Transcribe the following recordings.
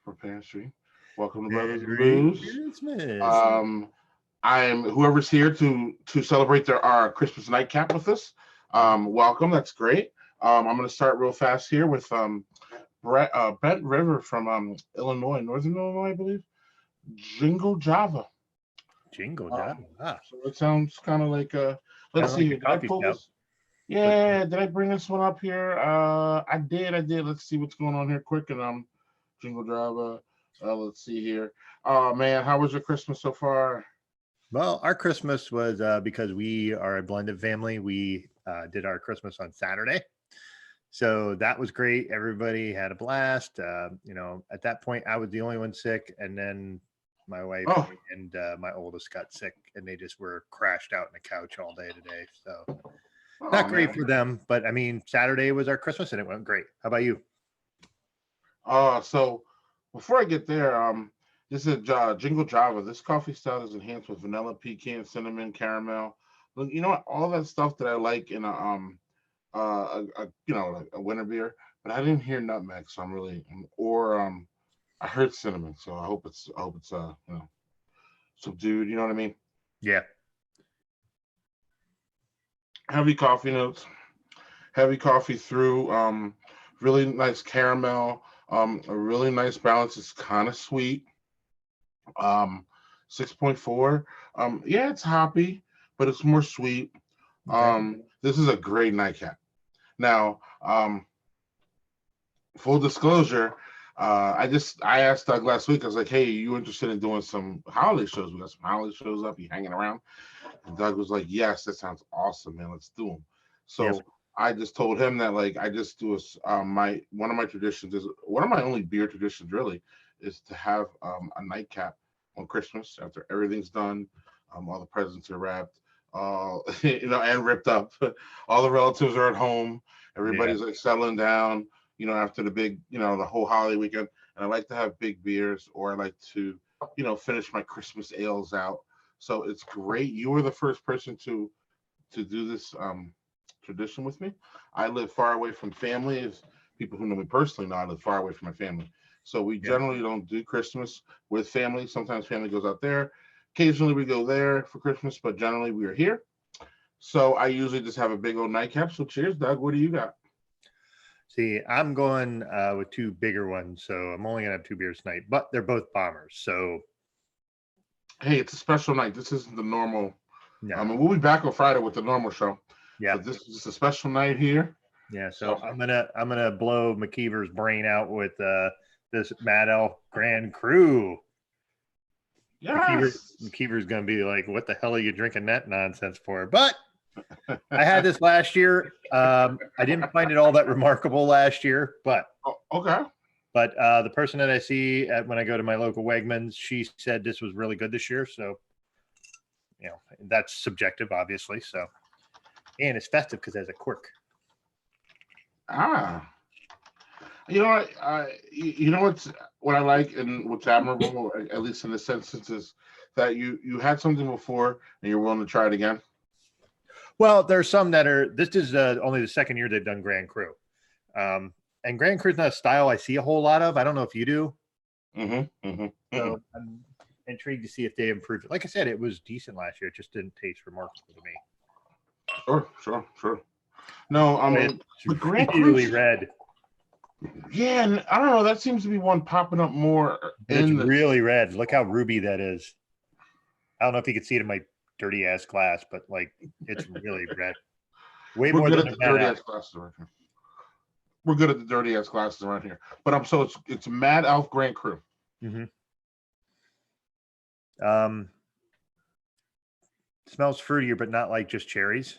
for Pantry. Welcome to Brothers and Merry Booze. Christmas. Um, I'm whoever's here to celebrate their our Christmas nightcap with us. Welcome. That's great. I'm going to start real fast here with Brett River from Illinois, Northern Illinois, I believe. Jingle Java. Jingle Um, Java. Ah, so it sounds kind of like kind let's of see like a here. Did I coffee pull stout. this? But Yeah, did I bring this one up here? I did. I did. Let's see what's going on here quick. And Jingle Java. Let's see here. Oh man, how was your Christmas so far? well, our Christmas was because we are a blended family. We did our Christmas on Saturday. So that was great. Everybody had a blast. At that point, I was the only one sick. And then my wife Oh, and my oldest got sick and they just were crashed out on the couch all day today. So oh not great man. for them. But I mean, Saturday was our Christmas and it went great. How about you? So before I get there, this is Jingle Java. This coffee stout is enhanced with vanilla, pecan, cinnamon, caramel. Look, you know what? All that stuff that I like in like a winter beer, but I didn't hear nutmeg, so I'm really or I heard cinnamon, so I hope it's subdued. You know what I mean? Yeah. Heavy coffee notes, heavy coffee through. Really nice caramel. A really nice balance. It's kind of sweet. Um, 6.4. Yeah, it's hoppy, but it's more sweet. Okay. This is a great nightcap. Now, full disclosure, I asked Doug last week. I was like, "Hey, you interested in doing some holiday shows? We got some holiday shows up. You hanging around?" And Doug was like, "Yes, that sounds awesome, man. Let's do them." Yep. So I just told him that like I just do my one of my traditions is one of my only beer traditions really is to have a nightcap on Christmas after everything's done, all the presents are wrapped, and ripped up. All the relatives are at home. Yeah. Everybody's like settling down, after the big, the whole holiday weekend. And I like to have big beers, or I like to, finish my Christmas ales out. So it's great. You were the first person to do this tradition with me. I live far away from family. As people who know me personally know, I live far away from my family. So we Yep. generally don't do Christmas with family. Sometimes family goes out there. Occasionally we go there for Christmas, but generally we are here. So I usually just have a big old nightcap. So cheers, Doug. What do you got? See, I'm going with two bigger ones, so I'm only gonna have two beers tonight, but they're both bombers. So Hey, it's a special night. This isn't the normal. no, And we'll be back on Friday with the normal show, yeah, but this is a special night here. yeah. So So I'm gonna blow McKeever's brain out with this Mad Elf Grand Cru. McKeever yes. McKeever's gonna be like, "What the hell are you drinking that nonsense for?" But I had this last year. I didn't find it all that remarkable last year, but Oh, okay. the person that I see when I go to my local Wegmans, she said this was really good this year. So that's subjective, obviously. So and it's festive because it has a quirk. Ah, you know what? You know what I like and what's admirable, at least in this instance, is that you had something before and you're willing to try it again. Well, there's some that are. This is only the second year they've done Grand Cru, and Grand Cru is not a style I see a whole lot of. I don't know if you do. Mm-hmm. Mm-hmm. Mm-hmm. So I'm intrigued to see if they improved it. Like I said, it was decent last year. It just didn't taste remarkable to me. Sure. No, It's the Grand really Cruise. red. Yeah, and I don't know. That seems to be one popping up more It's in the. really red. Look how ruby that is. I don't know if you can see it in my dirty ass glass, but like it's really red. Way We're more good than at a the Mad dirty Elf. ass glasses around here. We're good at the dirty ass glasses around here. But I'm so it's Mad Elf Grand Cru. Mm-hmm. Um, smells fruitier, but not like just cherries.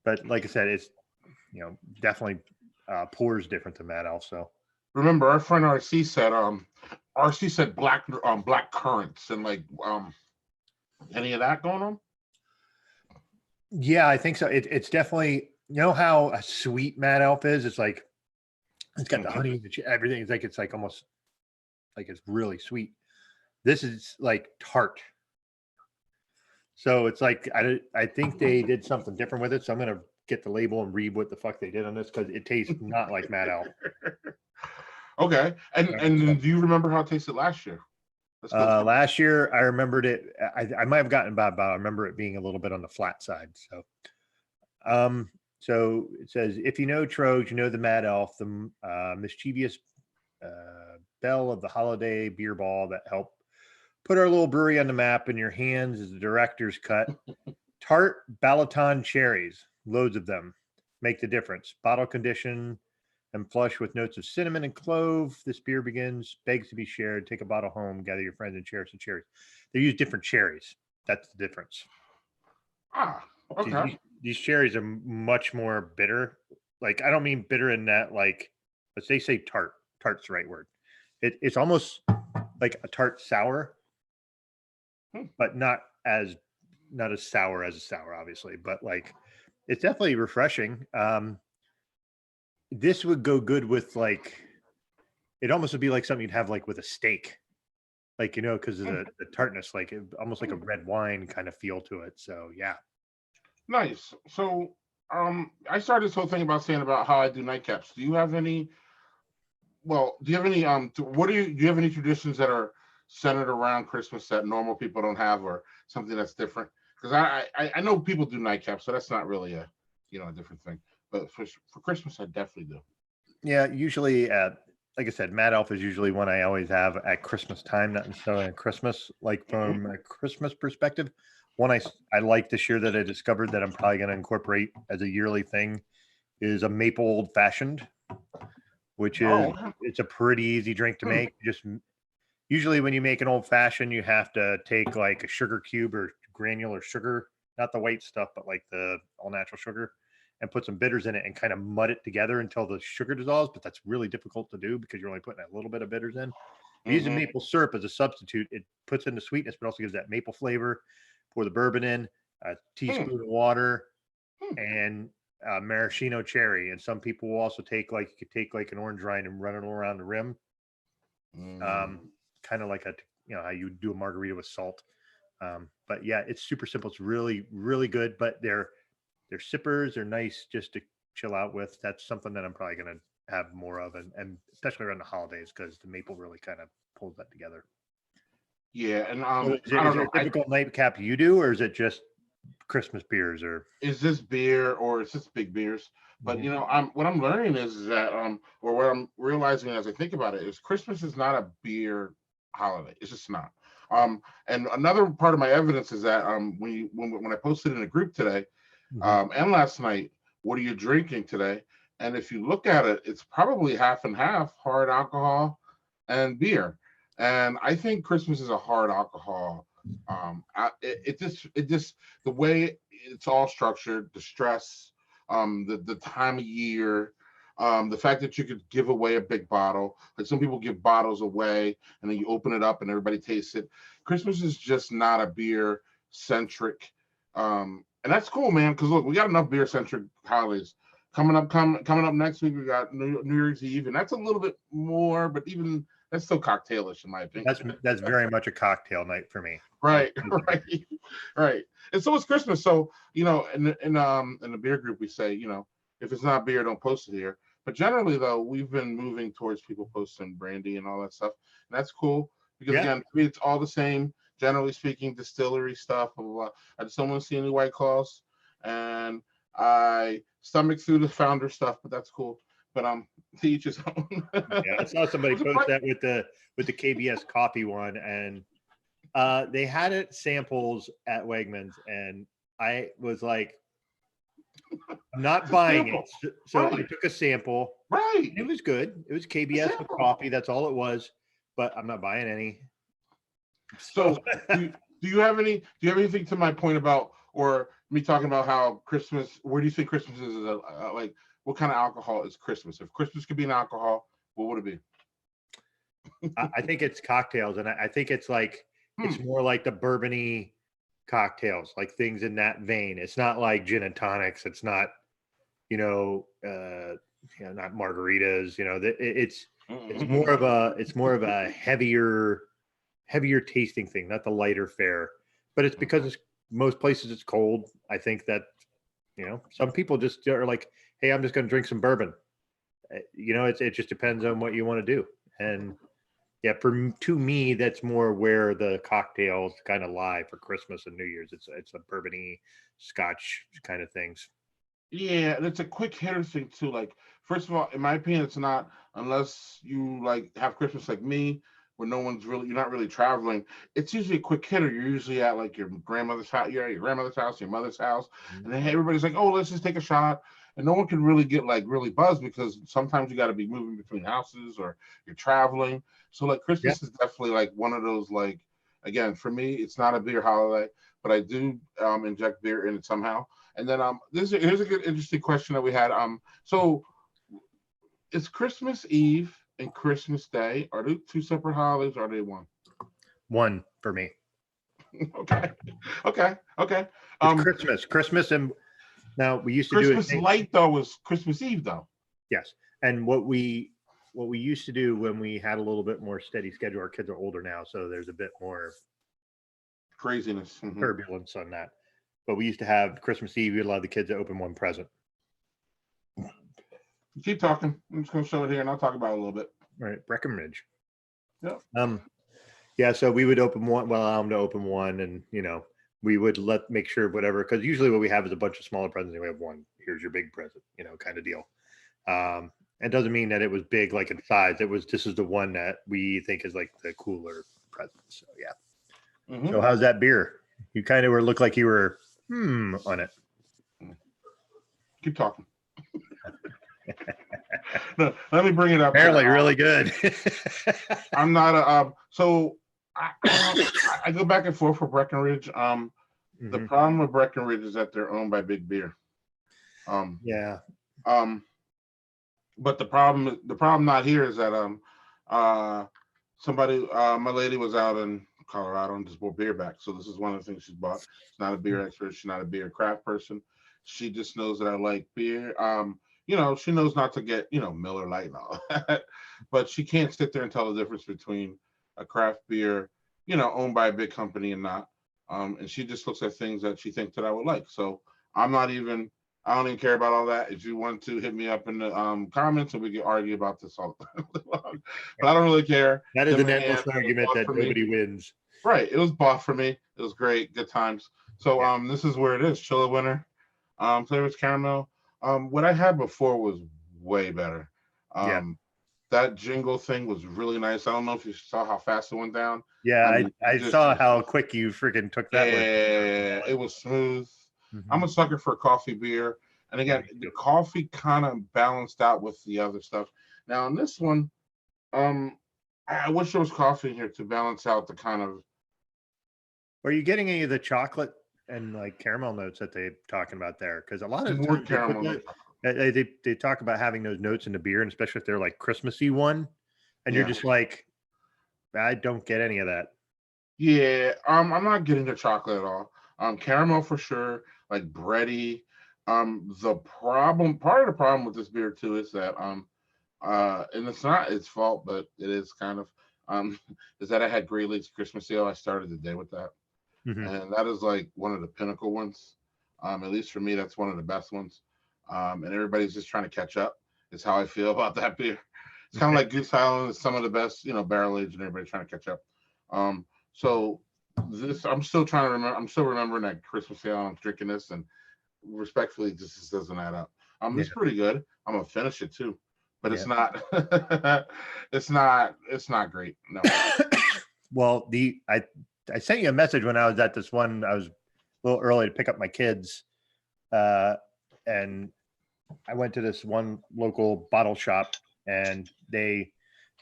But like I said, it's definitely pours different than Mad Elf. So Remember, our friend RC said black currants and like any of that going on? yeah, I think so. It's definitely how a sweet Mad Elf is. It's like it's got the Mhm. honey, everything. It's like almost like it's really sweet. This is like tart. So it's like I think they did something different with it. So I'm gonna get the label and read what the fuck they did on this because it tastes not like Mad Elf. Okay. And then do you remember how it tasted last year? Let's go through. Last year, I remembered it. I might have gotten about. I remember it being a little bit on the flat side. So it says, if you know Trogs, you know the Mad Elf, the mischievous belle of the holiday beer ball that helped put our little brewery on the map in your hands as the director's cut. Tart Balaton cherries, loads of them, make the difference. Bottle condition and flush with notes of cinnamon and clove. This beer begs to be shared. Take a bottle home, gather your friends and cherish the cherries. They use different cherries. That's the difference. Ah, okay. These cherries are much more bitter. Like, I don't mean bitter in that, like, but they say tart. Tart's the right word. It's almost like a tart sour, but not as sour as a sour, obviously. But like, it's definitely refreshing. This would go good with, like, it almost would be like something you'd have like with a steak, like, because of the tartness, like almost like a red wine kind of feel to it. So yeah. Nice. So, I started this whole thing about saying about how I do nightcaps. Do you have any? Well, do you have any? Do you have any traditions that are centered around Christmas that normal people don't have, or something that's different? Because I know people do nightcaps, so that's not really a a different thing. But for Christmas, I definitely do. Yeah, usually like I said, Mad Elf is usually one I always have at Christmas time, not necessarily at Christmas. Like, from a Christmas perspective, one I like this year that I discovered that I'm probably going to incorporate as a yearly thing is a maple old fashioned, which is it's a pretty easy drink to make. Just usually when you make an old fashioned, you have to take like a sugar cube or granular sugar, not the white stuff, but like the all natural sugar, and put some bitters in it and kind of mud it together until the sugar dissolves. But that's really difficult to do because you're only putting a little bit of bitters in. Using maple syrup as a substitute, it puts in the sweetness, but also gives that maple flavor. Pour the bourbon in, a teaspoon of water, and maraschino cherry. And some people will also take, like, you could take like an orange rind and run it around the rim. Kind of like how you do a margarita with salt. But yeah, it's super simple. It's really, really good. But they're sippers. They're nice just to chill out with. That's something that I'm probably going to have more of, and especially around the holidays, because the maple really kind of pulls that together. Yeah, and So is there a typical nightcap you do, or is it just Christmas beers, or is this beer or is this big beers? But what I'm learning is that or what I'm realizing as I think about it is Christmas is not a beer holiday. It's just not. And another part of my evidence is that when I posted in a group today, and last night, what are you drinking today? And if you look at it, it's probably half and half hard alcohol and beer. And I think Christmas is a hard alcohol. It just the way it's all structured, the stress, the time of year, the fact that you could give away a big bottle. Like, some people give bottles away and then you open it up and everybody tastes it. Christmas is just not a beer centric, and that's cool, man. Because look, we got enough beer centric holidays coming up. Coming up next week, we got New Year's Eve, and that's a little bit more, but even that's still cocktailish in my opinion. That's very much a cocktail night for me. Right, right. And so is Christmas. So in the beer group, we say, if it's not beer, don't post it here. But generally, though, we've been moving towards people posting brandy and all that stuff, and that's cool because again, it's all the same. Generally speaking, distillery stuff. Blah, blah, blah. I just don't want to see any White Claws, and I stomach through the founder stuff, but that's cool. But to each his own. Yeah, I saw somebody post that with the KBS coffee one, and they had it samples at Wegmans, and I was like, I'm not buying it. So I took a sample. Right. It was good. It was KBS with coffee. That's all it was. But I'm not buying any. So do you have anything to my point about, or me talking about how Christmas, where do you think Christmas is like, what kind of alcohol is Christmas? If Christmas could be an alcohol, what would it be? I think it's cocktails, and I think it's like it's more like the bourbon-y cocktails, like things in that vein. It's not like gin and tonics. It's not, not margaritas. It's more of a heavier tasting thing, not the lighter fare. But it's because most places it's cold. I think that some people just are like, hey, I'm just going to drink some bourbon. It just depends on what you want to do. And yeah, to me, that's more where the cocktails kind of lie for Christmas and New Year's. It's a bourbony, Scotch kind of things. Yeah, and it's a quick hitter thing too. Like, first of all, in my opinion, it's not unless you like have Christmas like me, where no one's really you're not really traveling. It's usually a quick hitter. You're usually at like your grandmother's house, you're at your grandmother's house, your mother's house, and then hey, everybody's like, oh, let's just take a shot. And no one can really get like really buzzed because sometimes you got to be moving between houses or you're traveling. So like Yeah. Christmas is definitely like one of those like again for me, it's not a beer holiday, but I do inject beer in it somehow. And then here's a good interesting question that we had. So is Christmas Eve and Christmas Day are they two separate holidays or are they one? One for me. Okay. Okay. Okay. It's Christmas, and now we used to Christmas do it. light though was Christmas Eve though. Yes, and what we used to do when we had a little bit more steady schedule. Our kids are older now, so there's a bit more Craziness. turbulence on that. But we used to have Christmas Eve. We'd allow the kids to open one present. Keep talking. I'm just gonna show it here and I'll talk about it a little bit. Right, Breckenridge. Yeah. Yeah. So we would open one. Well, allow them to open one, and we would make sure whatever, because usually what we have is a bunch of smaller presents. And we have one. Here's your big present, kind of deal. It doesn't mean that it was big like in size. This is the one that we think is like the cooler present. So yeah. Mm-hmm. So how's that beer? You kind of looked like you were on it. Keep talking. No, let me bring it up. Apparently, really good. I'm not a so I go back and forth for Breckenridge. The problem with Breckenridge is that they're owned by Big Beer. Yeah. But the problem not here is that somebody my lady was out in Colorado and just bought beer back. So this is one of the things she's bought. She's not a beer expert. She's not a beer craft person. She just knows that I like beer. She knows not to get, Miller Lite and all that, but she can't sit there and tell the difference between a craft beer, owned by a big company and not. And she just looks at things that she thinks that I would like. So I don't even care about all that. If you want to hit me up in the comments and we can argue about this all but I don't really care. That is an endless argument that nobody wins. Right. It was bought for me. It was great. Good times. So this is where it is. Chiller Winter. Flavors caramel. What I had before was way better. That jingle thing was really nice. I don't know if you saw how fast it went down. Yeah, I saw how quick you freaking took that. Yeah, it was smooth. Mm-hmm. I'm a sucker for coffee beer. And again, the coffee kind of balanced out with the other stuff. Now in this one, I wish there was coffee in here to balance out the kind of. Are you getting any of the chocolate and like caramel notes that they're talking about there? Because a lot of more caramel. They talk about having those notes in the beer, and especially if they're like Christmassy one, and you're just like, I don't get any of that. Yeah, I'm not getting the chocolate at all. Caramel for sure, like bready. Part of the problem with this beer too is that and it's not its fault, but it is kind of is that I had Great Lakes Christmas Ale. I started the day with that. And that is like one of the pinnacle ones. At least for me, that's one of the best ones. And everybody's just trying to catch up. Is how I feel about that beer. It's kind of like Goose Island is some of the best, barrel aged, and everybody's trying to catch up. So this, I'm still trying to remember. I'm still remembering that Christmas Ale. I'm drinking this, and respectfully, this doesn't add up. It's pretty good. I'm gonna finish it too, but it's not. it's not great. No. Well, I sent you a message when I was at this one. I was a little early to pick up my kids, and I went to this one local bottle shop, and they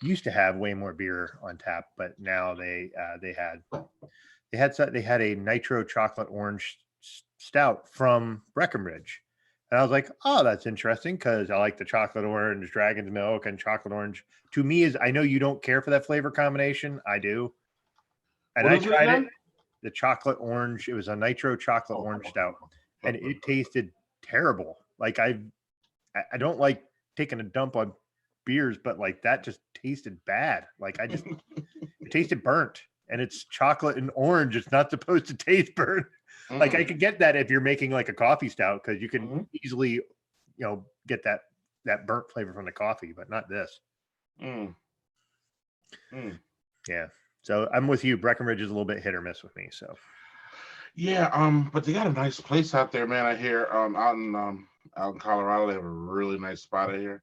used to have way more beer on tap, but now they had a nitro chocolate orange stout from Breckenridge, and I was like, oh, that's interesting because I like the chocolate orange, Dragon's Milk, and chocolate orange. To me, I know you don't care for that flavor combination. I do. And I tried it, the chocolate orange. It was a nitro chocolate orange stout, and it tasted terrible. Like I don't like taking a dump on beers, but like that just tasted bad. Like it tasted burnt, and it's chocolate and orange. It's not supposed to taste burnt. Like I could get that if you're making like a coffee stout, because you can easily, get that burnt flavor from the coffee, but not this. Mm. Yeah. So I'm with you. Breckenridge is a little bit hit or miss with me. So Yeah, but they got a nice place out there, man. I hear out in Colorado they have a really nice spot out here.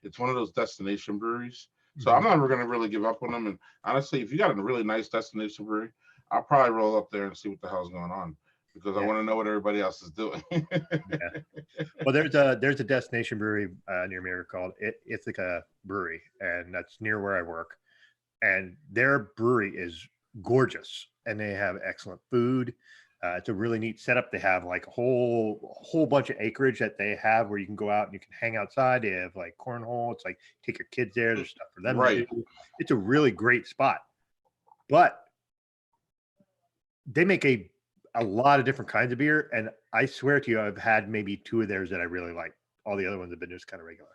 It's one of those destination breweries. So I'm Mhm. never gonna really give up on them. And honestly, if you got a really nice destination brewery, I'll probably roll up there and see what the hell's going on because I Yeah. want to know what everybody else is doing. Yeah. Well, there's a destination brewery near me called Ithaca Brewery, and that's near where I work. And their brewery is gorgeous, and they have excellent food. It's a really neat setup. They have like a whole bunch of acreage that they have where you can go out and you can hang outside. They have like cornhole. It's like take your kids there. There's stuff for them to do. Right. It's a really great spot. But they make a lot of different kinds of beer, and I swear to you, I've had maybe two of theirs that I really like. All the other ones have been just kind of regular.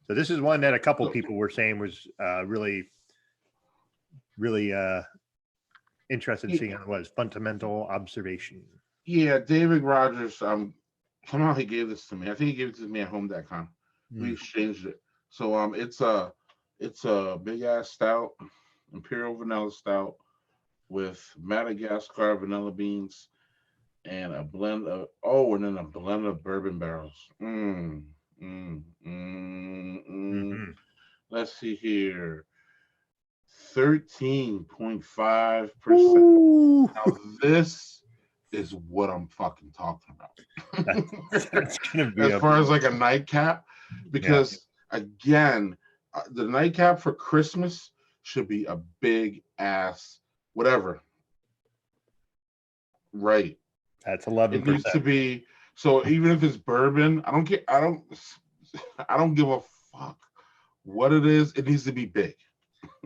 So this is one that a couple people were saying was really interested in seeing how it was. Fundamental observation. Yeah, David Rogers. Somehow he gave this to me. I think he gave it to me at home.com. We Mm. exchanged it. So it's a big ass stout, imperial vanilla stout with Madagascar vanilla beans and and then a blend of bourbon barrels. Mm, Hmm. Let's see here. 13.5%. Ooh, Now this is what I'm fucking talking about. that's gonna be As a far as like a nightcap, yeah. because again, the nightcap for Christmas should be a big ass whatever. Right. That's It needs to 11%. be so even if it's bourbon, I don't get I don't give a fuck what it is. It needs to be big.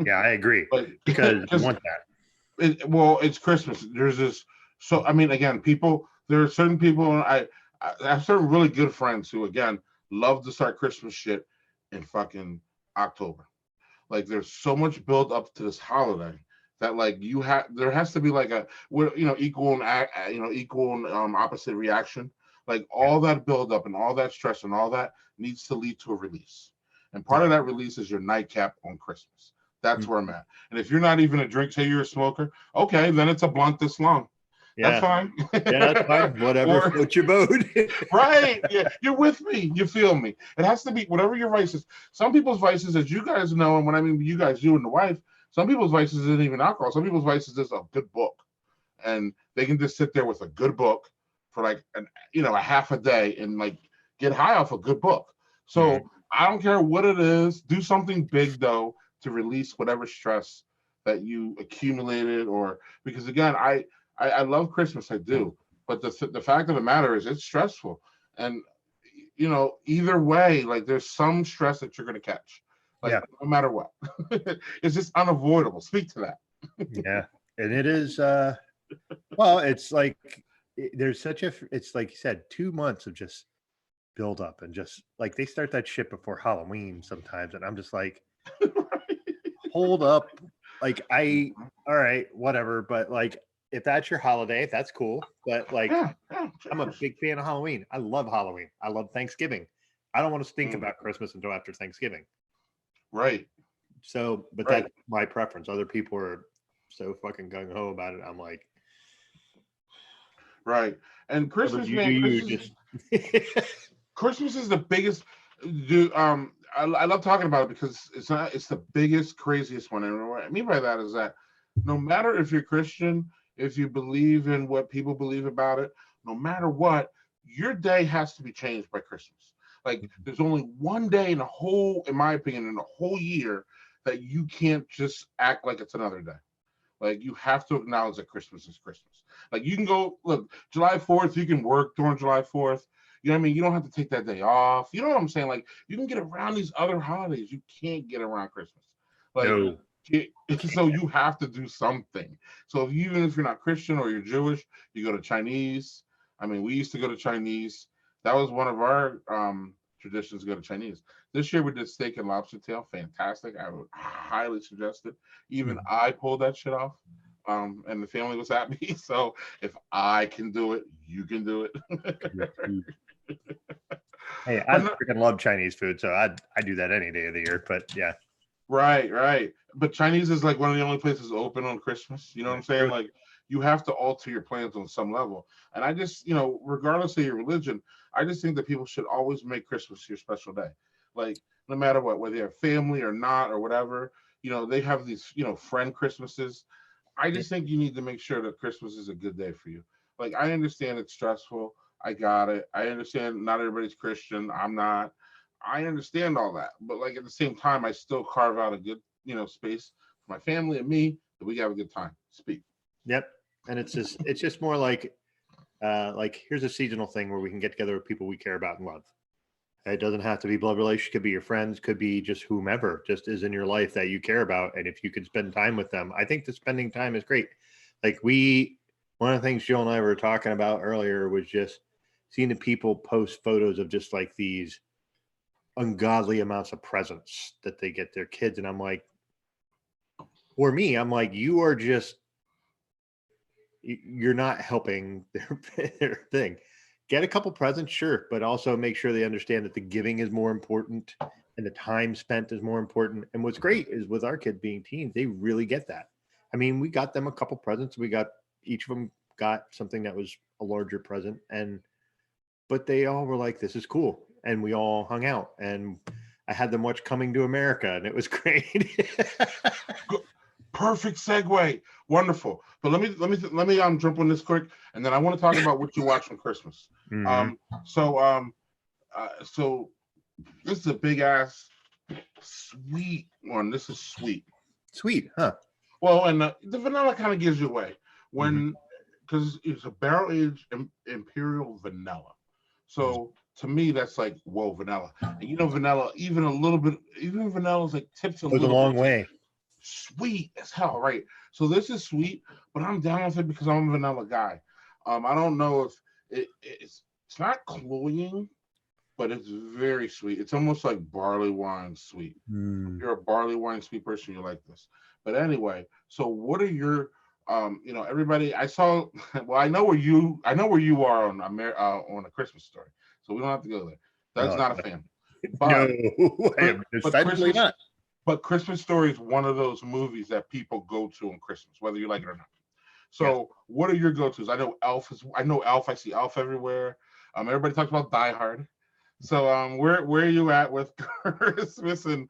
Yeah, I agree But because you because want that. well, it's Christmas. There's this. So I mean, again, people. There are certain people. I have certain really good friends who, again, love to start Christmas shit in fucking October. Like, there's so much build up to this holiday that like there has to be like equal and equal and opposite reaction. Like Yeah, all that build up and all that stress and all that needs to lead to a release. And part yeah, of that release is your nightcap on Christmas. That's mm, where I'm at. And if you're not even a drink, say you're a smoker, okay, then it's a blunt this long. That's yeah, fine. yeah. That's fine. Whatever Or floats your boat. right, yeah, you're with me. You feel me. It has to be whatever your vices. Some people's vices, as you guys know, and when I mean you guys, you and the wife, some people's vices isn't even alcohol. Some people's vices is a good book, and they can just sit there with a good book for like a half a day and like get high off a good book. Mhm. So I don't care what it is. Do something big though to release whatever stress that you accumulated, or because again, I love Christmas, I do, but the fact of the matter is it's stressful, and either way, like there's some stress that you're gonna catch, like Yeah, no matter what. It's just unavoidable. Speak to that. yeah, and it is. Well, it's like there's such a. It's like you said, 2 months of just build up and just like they start that shit before Halloween sometimes, and I'm just like, hold up, like all right, whatever, but like if that's your holiday, that's cool, but like Yeah, yeah, I'm a big fan of Halloween. I love Halloween. I love Thanksgiving. I don't want to think mm, about Christmas until after Thanksgiving. right, So, but right, that's my preference. Other people are so fucking gung ho about it. I'm like, right. And whatever Christmas, you do, man, you Christmas, just Christmas is the biggest. Do I love talking about it because it's the biggest, craziest one. And what I mean by that is that no matter if you're Christian, if you believe in what people believe about it, no matter what, your day has to be changed by Christmas. Like there's only one day in my opinion, in the whole year that you can't just act like it's another day. Like you have to acknowledge that Christmas is Christmas. Like you can go look July 4th, you can work during July 4th. You know what I mean? You don't have to take that day off. You know what I'm saying? Like you can get around these other holidays. You can't get around Christmas. Like no. so you have to do something. So even if you're not Christian or you're Jewish, you go to Chinese. I mean, we used to go to Chinese. That was one of our traditions to go to Chinese. This year we did steak and lobster tail. Fantastic. I would highly suggest it. Even Mhm. I pulled that shit off. And the family was happy. So if I can do it, you can do it. Hey, I But no, freaking love Chinese food, so I do that any day of the year. But yeah, Right, right. But Chinese is like one of the only places open on Christmas. You know what I'm That's saying? true. Like you have to alter your plans on some level. And I just, regardless of your religion, I just think that people should always make Christmas your special day. Like no matter what, whether you have family or not or whatever, they have these, friend Christmases. I Yeah. just think you need to make sure that Christmas is a good day for you. Like I understand it's stressful. I got it. I understand not everybody's Christian. I'm not. I understand all that, but like at the same time, I still carve out a good, space for my family and me that we have a good time. Speak. Yep. And it's just more like here's a seasonal thing where we can get together with people we care about and love. It doesn't have to be blood relations, could be your friends, could be just whomever just is in your life that you care about. And if you could spend time with them, I think the spending time is great. Like one of the things Jill and I were talking about earlier was just seeing the people post photos of just like these ungodly amounts of presents that they get their kids. And I'm like, for me, I'm like, you're not helping their thing. Get a couple presents, sure, but also make sure they understand that the giving is more important and the time spent is more important. And what's great is with our kids being teens, they really get that. I mean, we got them a couple presents. We got each of them got something that was a larger present, but they all were like, "This is cool," and we all hung out. And I had them watch Coming to America, and it was great. Perfect segue. Wonderful. But let me jump on this quick, and then I want to talk about what you watch on Christmas. Mhm. So this is a big ass sweet one. This is sweet. Sweet, huh? Well, and the vanilla kind of gives you away Mhm. when because it's a barrel aged imperial vanilla. Mhm. So to me, that's like whoa, vanilla. And vanilla, even a little bit, even vanilla is like tips a Goes a little bit long way. sweet as hell, right? So this is sweet, but I'm down with it because I'm a vanilla guy. I don't know if it's not cloying, but it's very sweet. It's almost like barley wine sweet. If Mm. you're a barley wine sweet person, you like this. But anyway, so what are your everybody I saw well, I know where you are on a Christmas story. So we don't have to go there. Doug's Oh, not a fan. no, But I am but decidedly Christmas not. but Christmas Story is one of those movies that people go to on Christmas, whether you like it or not. Yes. So, what are your go-tos? I know Elf is. I know Elf. I see Elf everywhere. Everybody talks about Die Hard. So, where are you at with Christmas, and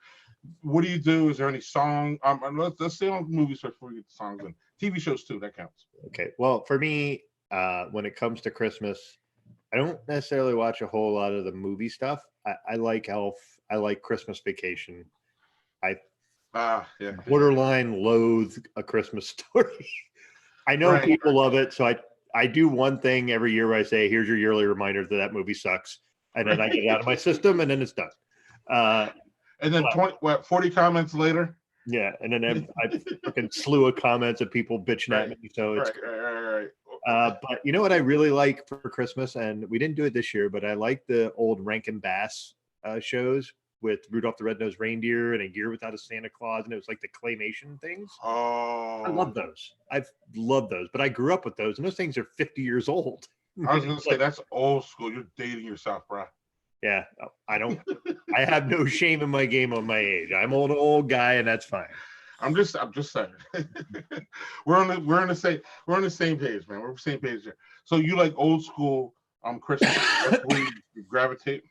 what do you do? Is there any song? And let's stay on movies first before we get to songs and TV shows too. That counts. Okay. Well, for me, when it comes to Christmas, I don't necessarily watch a whole lot of the movie stuff. I like Elf. I like Christmas Vacation. I Ah, yeah, yeah. borderline loathe A Christmas Story. I know Right. people love it, so I do one thing every year where I say, "Here's your yearly reminder that that movie sucks," and then I get it out of my system, and then it's done. Uh, And then but 40 comments later. yeah, and then I fucking slew of comments of people bitching at Right. me, so it's Right. great. Right. But you know what I really like for Christmas, and we didn't do it this year, but I like the old Rankin Bass shows with Rudolph the Red-Nosed Reindeer and A Year Without a Santa Claus, and it was like the claymation things. I Oh, love those. I've loved those, but I grew up with those, and those things are 50 years old. I was gonna It's say like, that's old school. You're dating yourself, bro. yeah, I don't. I have no shame in my game on my age. I'm an old guy, and that's fine. I'm just saying. we're on the same page, man. We're on the same page here. So you like old school Christmas? That's where you gravitate.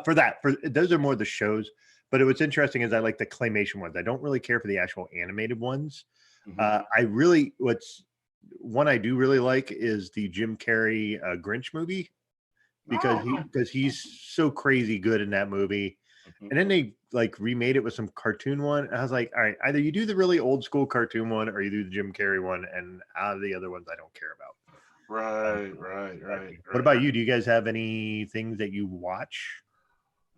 For those are more the shows, but what's interesting is I like the claymation ones. I don't really care for the actual animated ones. Mhm. I really what's one I do really like is the Jim Carrey Grinch movie because he Oh. because he's so crazy good in that movie. Mhm. And then they like remade it with some cartoon one. And I was like, all right, either you do the really old school cartoon one or you do the Jim Carrey one, and out of the other ones I don't care about. Right, right, But right, what right. about you? Do you guys have any things that you watch?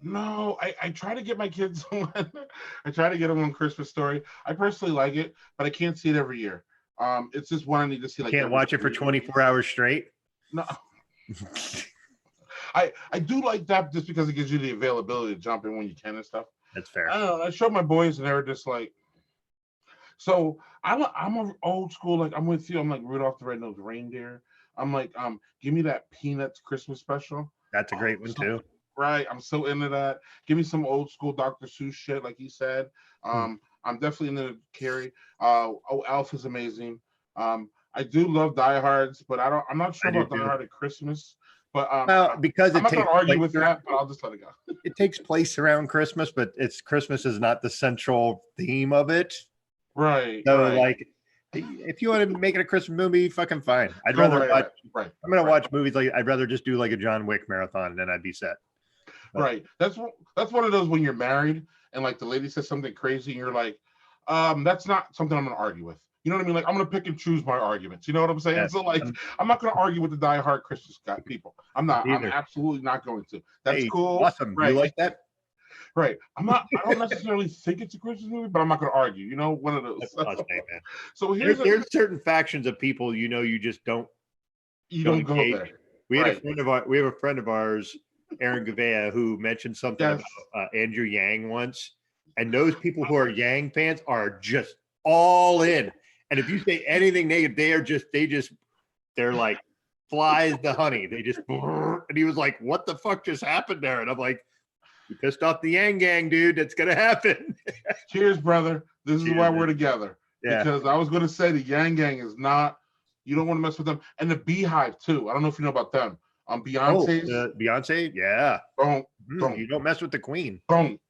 No, I try to get my kids on. I try to get them on Christmas Story. I personally like it, but I can't see it every year. It's just one I need to see You like can't every watch it for 3 years. 24 hours straight. No, I do like that just because it gives you the availability to jump in when you can and stuff. That's I fair. don't know. I showed my boys and they were just like, so I'm a old school. Like I'm with you. I'm like Rudolph the Red-Nosed Reindeer. I'm like, give me that Peanuts Christmas special. That's a Oh, great one too. Right. I'm so into that. Give me some old school Dr. Seuss shit, like you said. Hmm. I'm definitely into Carrie. Oh, Elf is amazing. I do love diehards, but I'm not sure I do about Die too. Hard at Christmas. But Well, because I'm it not gonna takes argue place with that, but I'll just let it go. around Christmas, but it's Christmas is not the central theme of it. Right, So right. like, if you want to make it a Christmas movie, fucking fine. I'd No, rather right, watch. right, right, I'm gonna right, watch movies like I'd rather just do like a John Wick marathon, and then I'd be set. But right. That's one of those when you're married and like the lady says something crazy and you're like, that's not something I'm gonna argue with. You know what I mean? Like I'm gonna pick and choose my arguments. You know what I'm saying? yeah, So like I'm I'm not gonna argue with the diehard Christmas guy people. I'm not. I'm either. absolutely not going to. That's Hey, cool. awesome. You Right. like that? Right. I'm not. I don't necessarily think it's a Christmas movie, but I'm not gonna argue. You know, one of those. That's what I'll say, man. So here's a. There's certain factions of people you just You don't don't go engage. there. We had a Right. friend of our we have a friend of ours, Aaron Gavea, who mentioned something Yes. about Andrew Yang once, and those people who are Yang fans are just all in. And if you say anything negative, they're like flies to honey. They just and he was like, "What the fuck just happened there?" And I'm like, "You pissed off the Yang gang, dude. That's gonna happen." Cheers, brother. This is Cheers, why man. we're together. Yeah. Because I was gonna say the Yang Gang is not. You don't want to mess with them, and the Beehive too. I don't know if you know about them. Oh, Beyonce's. Beyonce, yeah. Don't You don't don't mess with the queen. don't.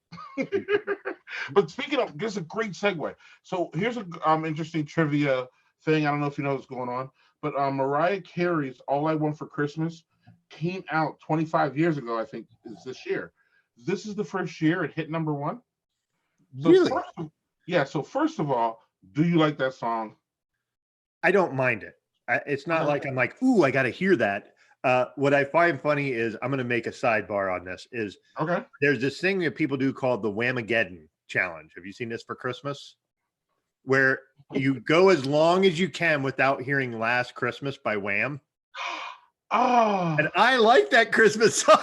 But speaking of, this is a great segue. So here's a interesting trivia thing. I don't know if you know what's going on, but Mariah Carey's "All I Want for Christmas" came out 25 years ago. I think is this year. This is the first year it hit number one. So Really? yeah. So first of all, do you like that song? I don't mind it. It's not Okay. like I'm like, ooh, I got to hear that. What I find funny is I'm going to make a sidebar on this. Is Okay. there's this thing that people do called the Whamageddon challenge. Have you seen this for Christmas? Where you go as long as you can without hearing "Last Christmas" by Wham. Oh, And I like that Christmas song.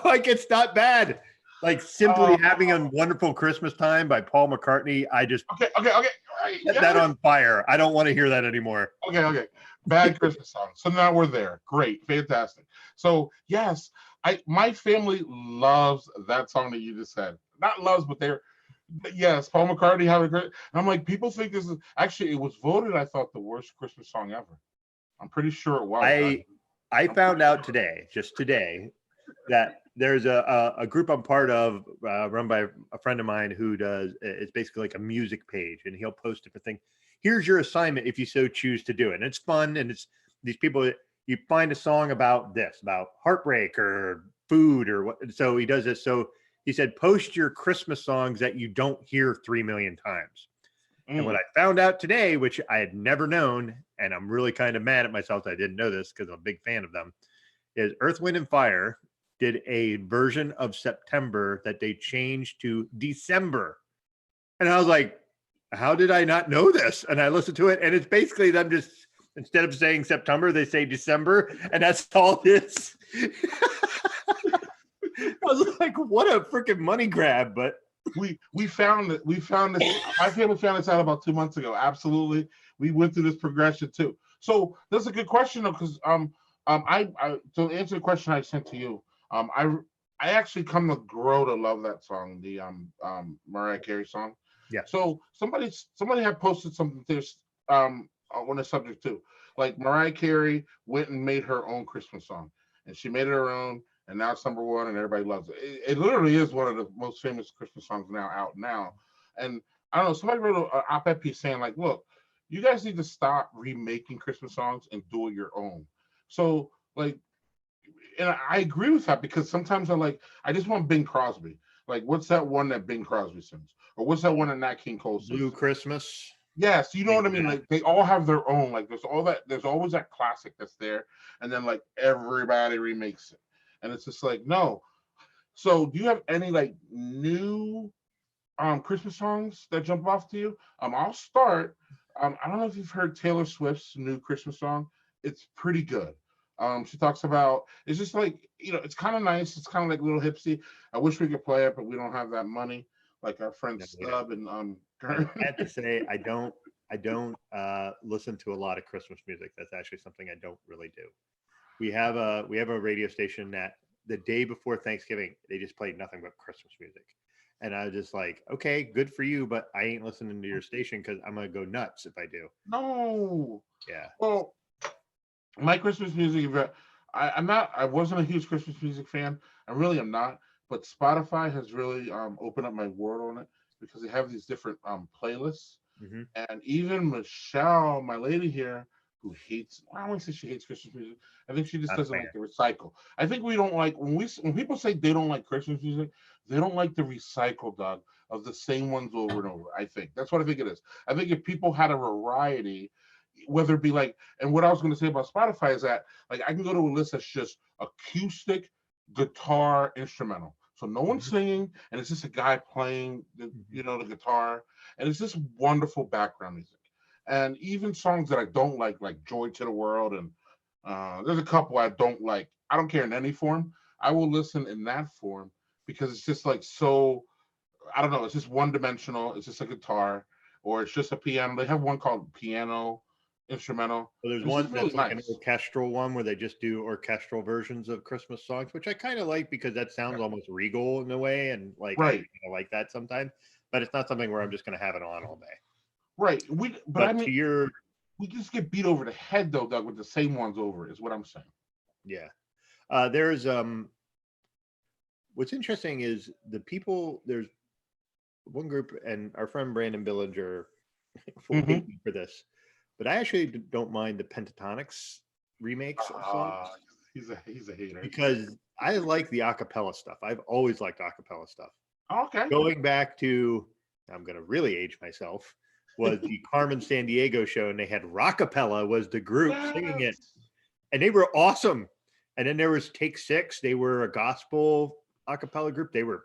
Like it's not bad. Like simply oh, having a wonderful Christmas time by Paul McCartney. I just okay, okay, okay. Right. set that Yes. on fire. I don't want to hear that anymore. Okay, okay. Bad Christmas song. So now we're there. Great, fantastic. So yes, my family loves that song that you just said. Not loves, but they're yes, Paul McCartney having a great. And I'm like, people think this is actually it was voted, I thought, the worst Christmas song ever. I'm pretty sure it was. I found out today, just today, that there's a group I'm part of, run by a friend of mine who does. It's basically like a music page, and he'll post different things. Here's your assignment if you so choose to do it. And it's fun, and it's these people. You find a song about this, about heartbreak or food or what. So he does this. So he said, post your Christmas songs that you don't hear 3 million times. And what I found out today, which I had never known, and I'm really kind of mad at myself that I didn't know this because I'm a big fan of them, is Earth, Wind, and Fire did a version of September that they changed to December. And I was like, how did I not know this? And I listened to it, and it's basically them just, instead of saying September, they say December, and that's all it is. I was like, what a freaking money grab, but we found it. We found this. My family found this out about 2 months ago. Absolutely, we went through this progression too. So that's a good question though, because I to answer the question I sent to you, I actually come to grow to love that song, the Mariah Carey song. yeah. So somebody had posted something this on the subject too. Like Mariah Carey went and made her own Christmas song, and she made it her own, and now it's number one, and everybody loves it. It literally is one of the most famous Christmas songs now out now. And I don't know, somebody wrote an op-ed piece saying like, look, you guys need to stop remaking Christmas songs and do it your own. So like, and I agree with that because sometimes I just want Bing Crosby. Like, what's that one that Bing Crosby sings, or what's that one that Nat King Cole sings? Blue Christmas. Yes, you know what I mean. Like they all have their own. Like there's always that classic that's there, and then like everybody remakes it, and it's just like no. So do you have any like new Christmas songs that jump off to you? I'll start. I don't know if you've heard Taylor Swift's new Christmas song. It's pretty good. She talks about it's just like it's kind of nice. It's kind of like a little hipsy. I wish we could play it, but we don't have that money. Like our friend No, Stub and I have to say I don't listen to a lot of Christmas music. That's actually something I don't really do. We have a radio station that the day before Thanksgiving, they just played nothing but Christmas music. And I was just like, okay, good for you, but I ain't listening to your station because I'm gonna go nuts if I do. No. Yeah. Well, my Christmas music, I wasn't a huge Christmas music fan. I really am not. But Spotify has really opened up my world on it because they have these different playlists. Hmm. And even Michelle, my lady here, who hates, I don't want to say she hates Christmas music. I think she just Not a doesn't fan. like the recycle. I think we don't like when people say they don't like Christmas music, they don't like the recycle, Doug, of the same ones over and over. I think that's what I think it is. I think if people had a variety, whether it be like, and what I was going to say about Spotify is that like I can go to a list that's just acoustic guitar instrumental. So no one's Mhm. singing, and it's just a guy playing the guitar, and it's just wonderful background music. And even songs that I don't like Joy to the World, and there's a couple I don't like. I don't care in any form. I will listen in that form because it's just like so. I don't know. It's just one dimensional. It's just a guitar, or it's just a piano. They have one called piano instrumental, Well, there's and it's one just really that's like an nice. orchestral one where they just do orchestral versions of Christmas songs, which I kind of like because that sounds almost regal in a way, and like I Right, kinda like that sometimes. But it's not something where I'm just going to have it on all day. right. But I But to mean, your we just get beat over the head though, Doug, with the same ones over. Is what I'm saying. yeah, there's what's interesting is the people. There's one group, and our friend Brandon Billinger will Mm-hmm. hate me for this, but I actually don't mind the Pentatonics remakes of songs Uh, he's a hater. because I like the acapella stuff. I've always liked acapella stuff. Okay. Going back to, I'm going to really age myself, was the Carmen San Diego show, and they had Rockapella was the group singing it, Yes. and they were awesome. And then there was Take Six. They were a gospel acapella group. They were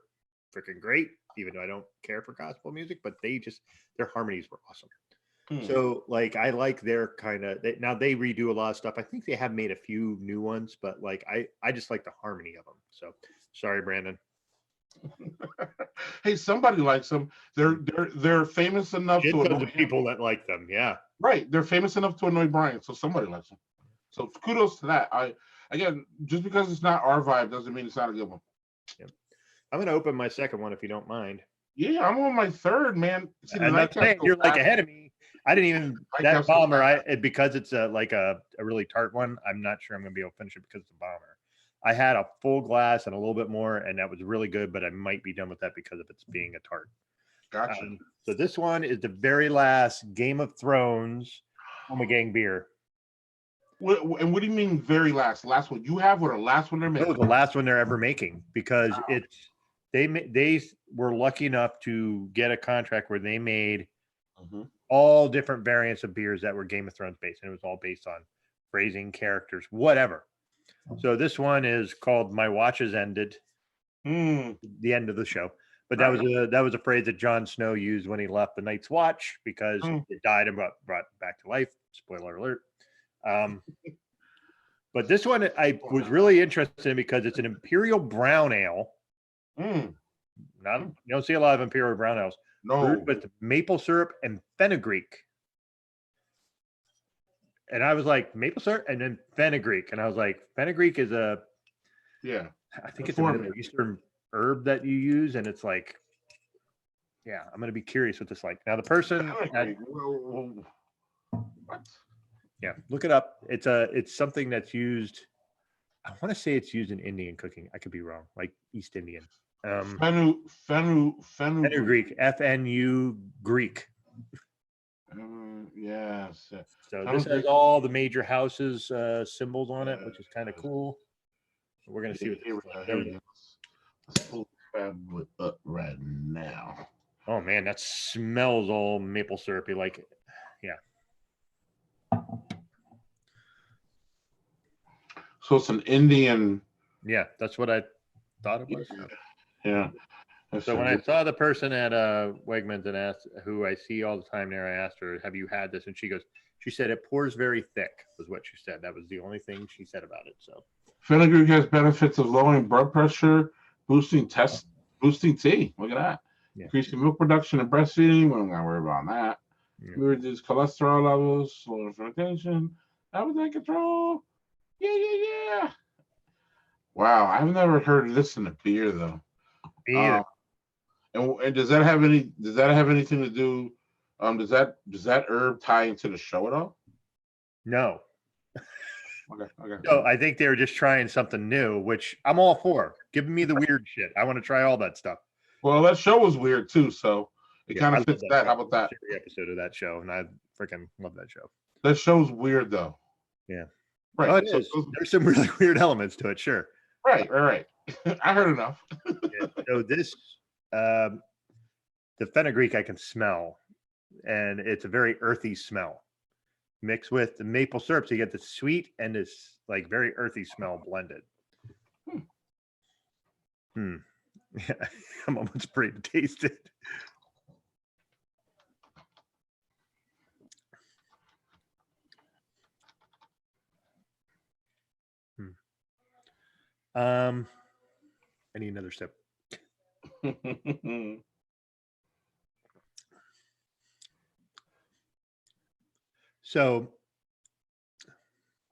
freaking great, even though I don't care for gospel music, but their harmonies were awesome. Hmm. So like I like their kind of now they redo a lot of stuff. I think they have made a few new ones, but like I just like the harmony of them. So sorry, Brandon. Hey, somebody likes them. They're famous enough Shit to tons annoy of him. people that like them. Yeah. Right. They're famous enough to annoy Brian, so somebody likes them. So kudos to that. I again, just because it's not our vibe doesn't mean it's not a good one. Yep. I'm gonna open my second one if you don't mind. Yeah, I'm on my third, man. See, the I'm not nightcap saying goes you're like fast. ahead of me. I didn't even that Nightcaps go bomber. fast. Because it's like a really tart one. I'm not sure I'm gonna be able to finish it because it's a bomber. I had a full glass and a little bit more, and that was really good. But I might be done with that because of it's being a tart. Gotcha. So this one is the very last Game of Thrones Gang beer. And what do you mean very last? Last one you have or the last one they're It was making? the last one they're ever making because they were lucky enough to get a contract where they made Mhm. all different variants of beers that were Game of Thrones based, and it was all based on phrasing, characters, whatever. So this one is called "My Watch Has Ended," Mm. the end of the show. But Right. that was a phrase that Jon Snow used when he left the Night's Watch because Mm. it died and brought back to life. Spoiler alert. But this one I was really interested in because it's an Imperial Brown Ale. Mm. Not you don't see a lot of Imperial Brown Ales. Brewed No. with maple syrup and fenugreek. And I was like, maple syrup and then fenugreek. And I was like, fenugreek is Yeah. I think it's a Inform me. Middle Eastern herb that you use. And it's like, yeah, I'm going to be curious what this like. Now, the person, What? yeah, look it up. It's something that's used. I want to say it's used in Indian cooking. I could be wrong, like East Indian. Fenugreek. Fenugreek, FNU Greek. Yes. So this has Fenugreek. all the major houses symbols on it, which is kind of cool. We're gonna see what this Here we is go. like. Here we go. Let's pull it up right now. Oh man, that smells all maple syrupy. Like, yeah. So it's an Indian. Yeah, that's what I thought it was. Yeah. So when I saw the person at Wegmans and asked who I see all the time there, I asked her, "Have you had this?" And she said it pours very thick. Was what she said. That was the only thing she said about it. So Fenugreek has benefits of lowering blood pressure, boosting T. Look at that. yeah. Increasing milk production and breastfeeding. We don't gotta worry about that. Yeah. We reduce cholesterol levels, slow fermentation, appetite control. Yeah. Wow, I've never heard of this in a beer though. Me either. Um, and does that have anything to do? Does that herb tie into the show at all? No. Okay, okay. So I think they were just trying something new, which I'm all for. Giving me the weird shit. I want to try all that stuff. Well, that show was weird too, so it Yeah, kind I of love fits that that. show. How about that? Every episode of that show, and I freaking love that show. That show's weird though. Yeah. Right. Oh, it So is. There's some really weird elements to it, sure. right. I heard enough. Yeah. So this, the fenugreek I can smell, and it's a very earthy smell. Mixed with the maple syrup, so you get the sweet and this like very earthy smell blended. Hmm. Yeah, I'm almost ready to taste it. I need another sip. So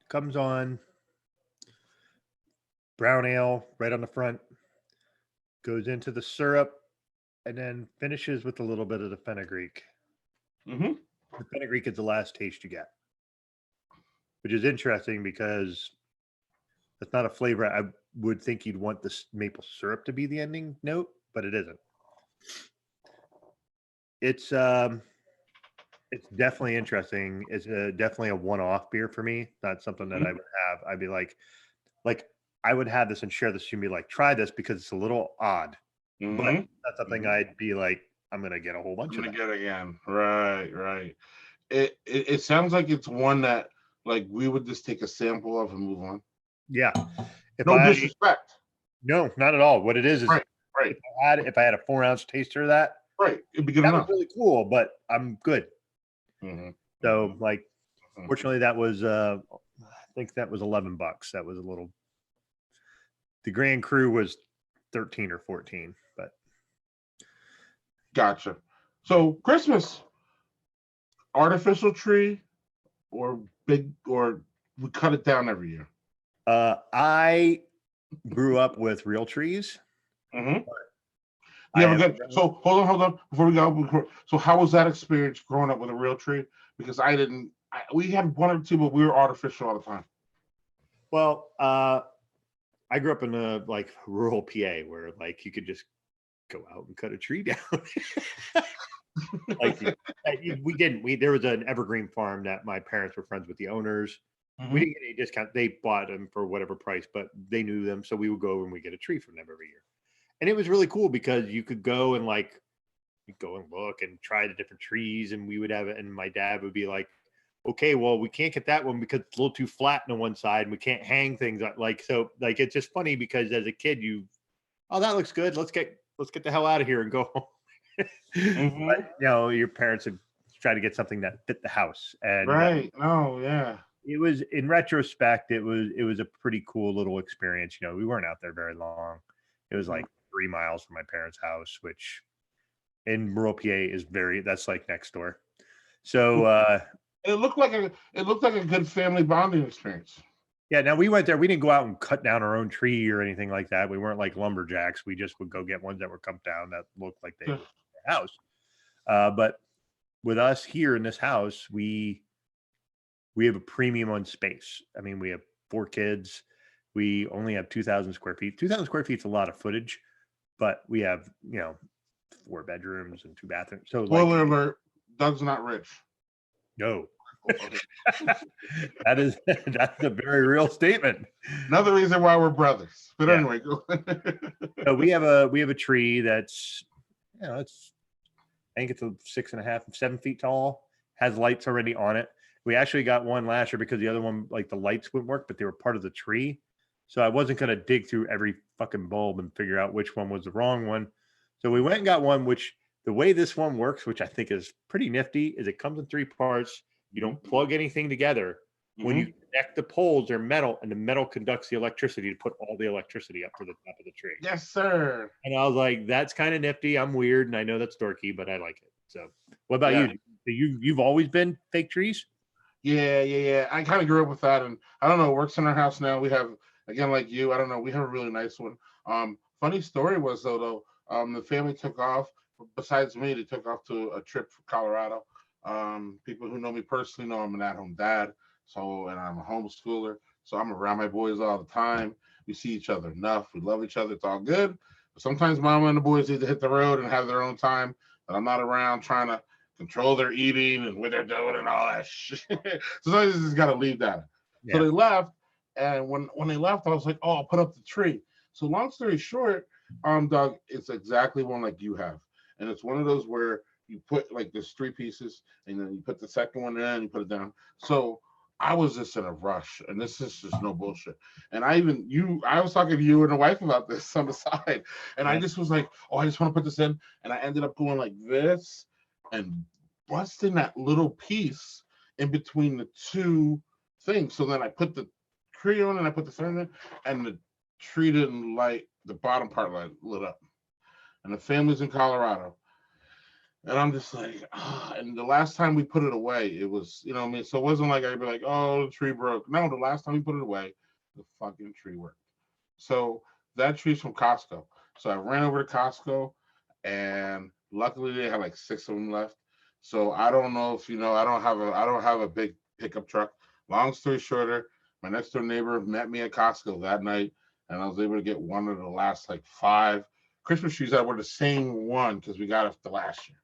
comes on brown ale right on the front, goes into the syrup, and then finishes with a little bit of the fenugreek. Mm-hmm. The fenugreek is the last taste you get, which is interesting because that's not a flavor I would think you'd want this maple syrup to be the ending note, but it isn't. It's definitely interesting. It's definitely a one-off beer for me. Not something that I would have. I'd be like I would have this and share this. You'd be like, try this because it's a little odd, but that's something I'd be like, I'm gonna get a whole bunch I'm of gonna that. get again. Right. It sounds like it's one that like we would just take a sample of and move on. Yeah. No disrespect. No, not at all. What it is Right. if I had a 4-ounce taster of that, Right. It'd be good that was enough. really cool, but I'm good. So like, Mhm. fortunately, that was I think that was $11. That was a little. The Grand Cru was 13 or 14, but Gotcha. So Christmas, artificial tree or big, or we cut it down every year. I grew up with real trees. Mm-hmm. I You have a have good. So hold on before we go. So how was that experience growing up with a real tree? Because I didn't. We had one or two, but we were artificial all the time. Well, I grew up in a like rural PA where like you could just go out and cut a tree down. Like we didn't. There was an evergreen farm that my parents were friends with the owners. We didn't get any discount. They bought them for whatever price, but they knew them, so we would go over and we get a tree from them every year. And it was really cool because you could go and like you'd go and look and try the different trees, and we would have it. And my dad would be like, "Okay, well, we can't get that one because it's a little too flat on one side, and we can't hang things like so." Like it's just funny because as a kid, oh, that looks good. Let's get the hell out of here and go home. But your parents have tried to get something that fit the house, and right. Oh yeah. it was in retrospect, it was a pretty cool little experience. We weren't out there very long. It was like 3 miles from my parents' house, which in rural PA is that's like next door. So it looked like a good family bonding experience. yeah, now we went there. We didn't go out and cut down our own tree or anything like that. We weren't like lumberjacks. We just would go get ones that were cut down that looked like they were in the house. But with us here in this house, we have a premium on space. I mean, we have 4 kids. We only have 2,000 square feet. 2,000 square feet is a lot of footage, but we have 4 bedrooms and 2 bathrooms. So spoiler alert: Doug's not rich. No. That's a very real statement. Another reason why we're brothers. But anyway, go. So we have a tree that's it's I think it's a 6.5, 7 feet tall, has lights already on it. We actually got one last year because the other one, like the lights wouldn't work, but they were part of the tree. So I wasn't going to dig through every fucking bulb and figure out which one was the wrong one. So we went and got one, which the way this one works, which I think is pretty nifty, is it comes in 3 parts. You don't plug anything together. When you connect the poles, they're metal, and the metal conducts the electricity to put all the electricity up to the top of the tree. Yes, sir. And I was like, that's kind of nifty. I'm weird, and I know that's dorky, but I like it. So what about you? You've always been fake trees? Yeah. I kind of grew up with that, and I don't know. It works in our house now. We have again, like you, I don't know. We have a really nice one. Funny story was the family took off. Besides me, they took off to a trip for Colorado. People who know me personally know I'm an at-home dad, so and I'm a homeschooler, so I'm around my boys all the time. We see each other enough. We love each other. It's all good. But sometimes mama and the boys need to hit the road and have their own time. But I'm not around trying to control their eating and what they're doing and all that shit. So sometimes you just gotta leave that. So Yeah. they left, and when they left, I was like, oh, I'll put up the tree. So long story short, Doug, it's exactly one like you have, and it's one of those where you put like there's three pieces, and then you put the second one in, and you put it down. So I was just in a rush, and this is just no bullshit. And I was talking to you and the wife about this on the side, and I Yeah. just was like, oh, I just want to put this in, and I ended up going like this and busting that little piece in between the two things. So then I put the tree on and I put the center in, and the tree didn't light the bottom part lit up. And the family's in Colorado. And I'm just like, ah. And the last time we put it away, it was, you know what I mean? So it wasn't like I'd be like, oh, the tree broke. No, the last time we put it away, the fucking tree worked. So that tree's from Costco. So I ran over to Costco, and luckily they had like six of them left. So I don't know if you know, I don't have a big pickup truck. Long story shorter, my next door neighbor met me at Costco that night, and I was able to get one of the last like five Christmas trees that were the same one because we got it the last year.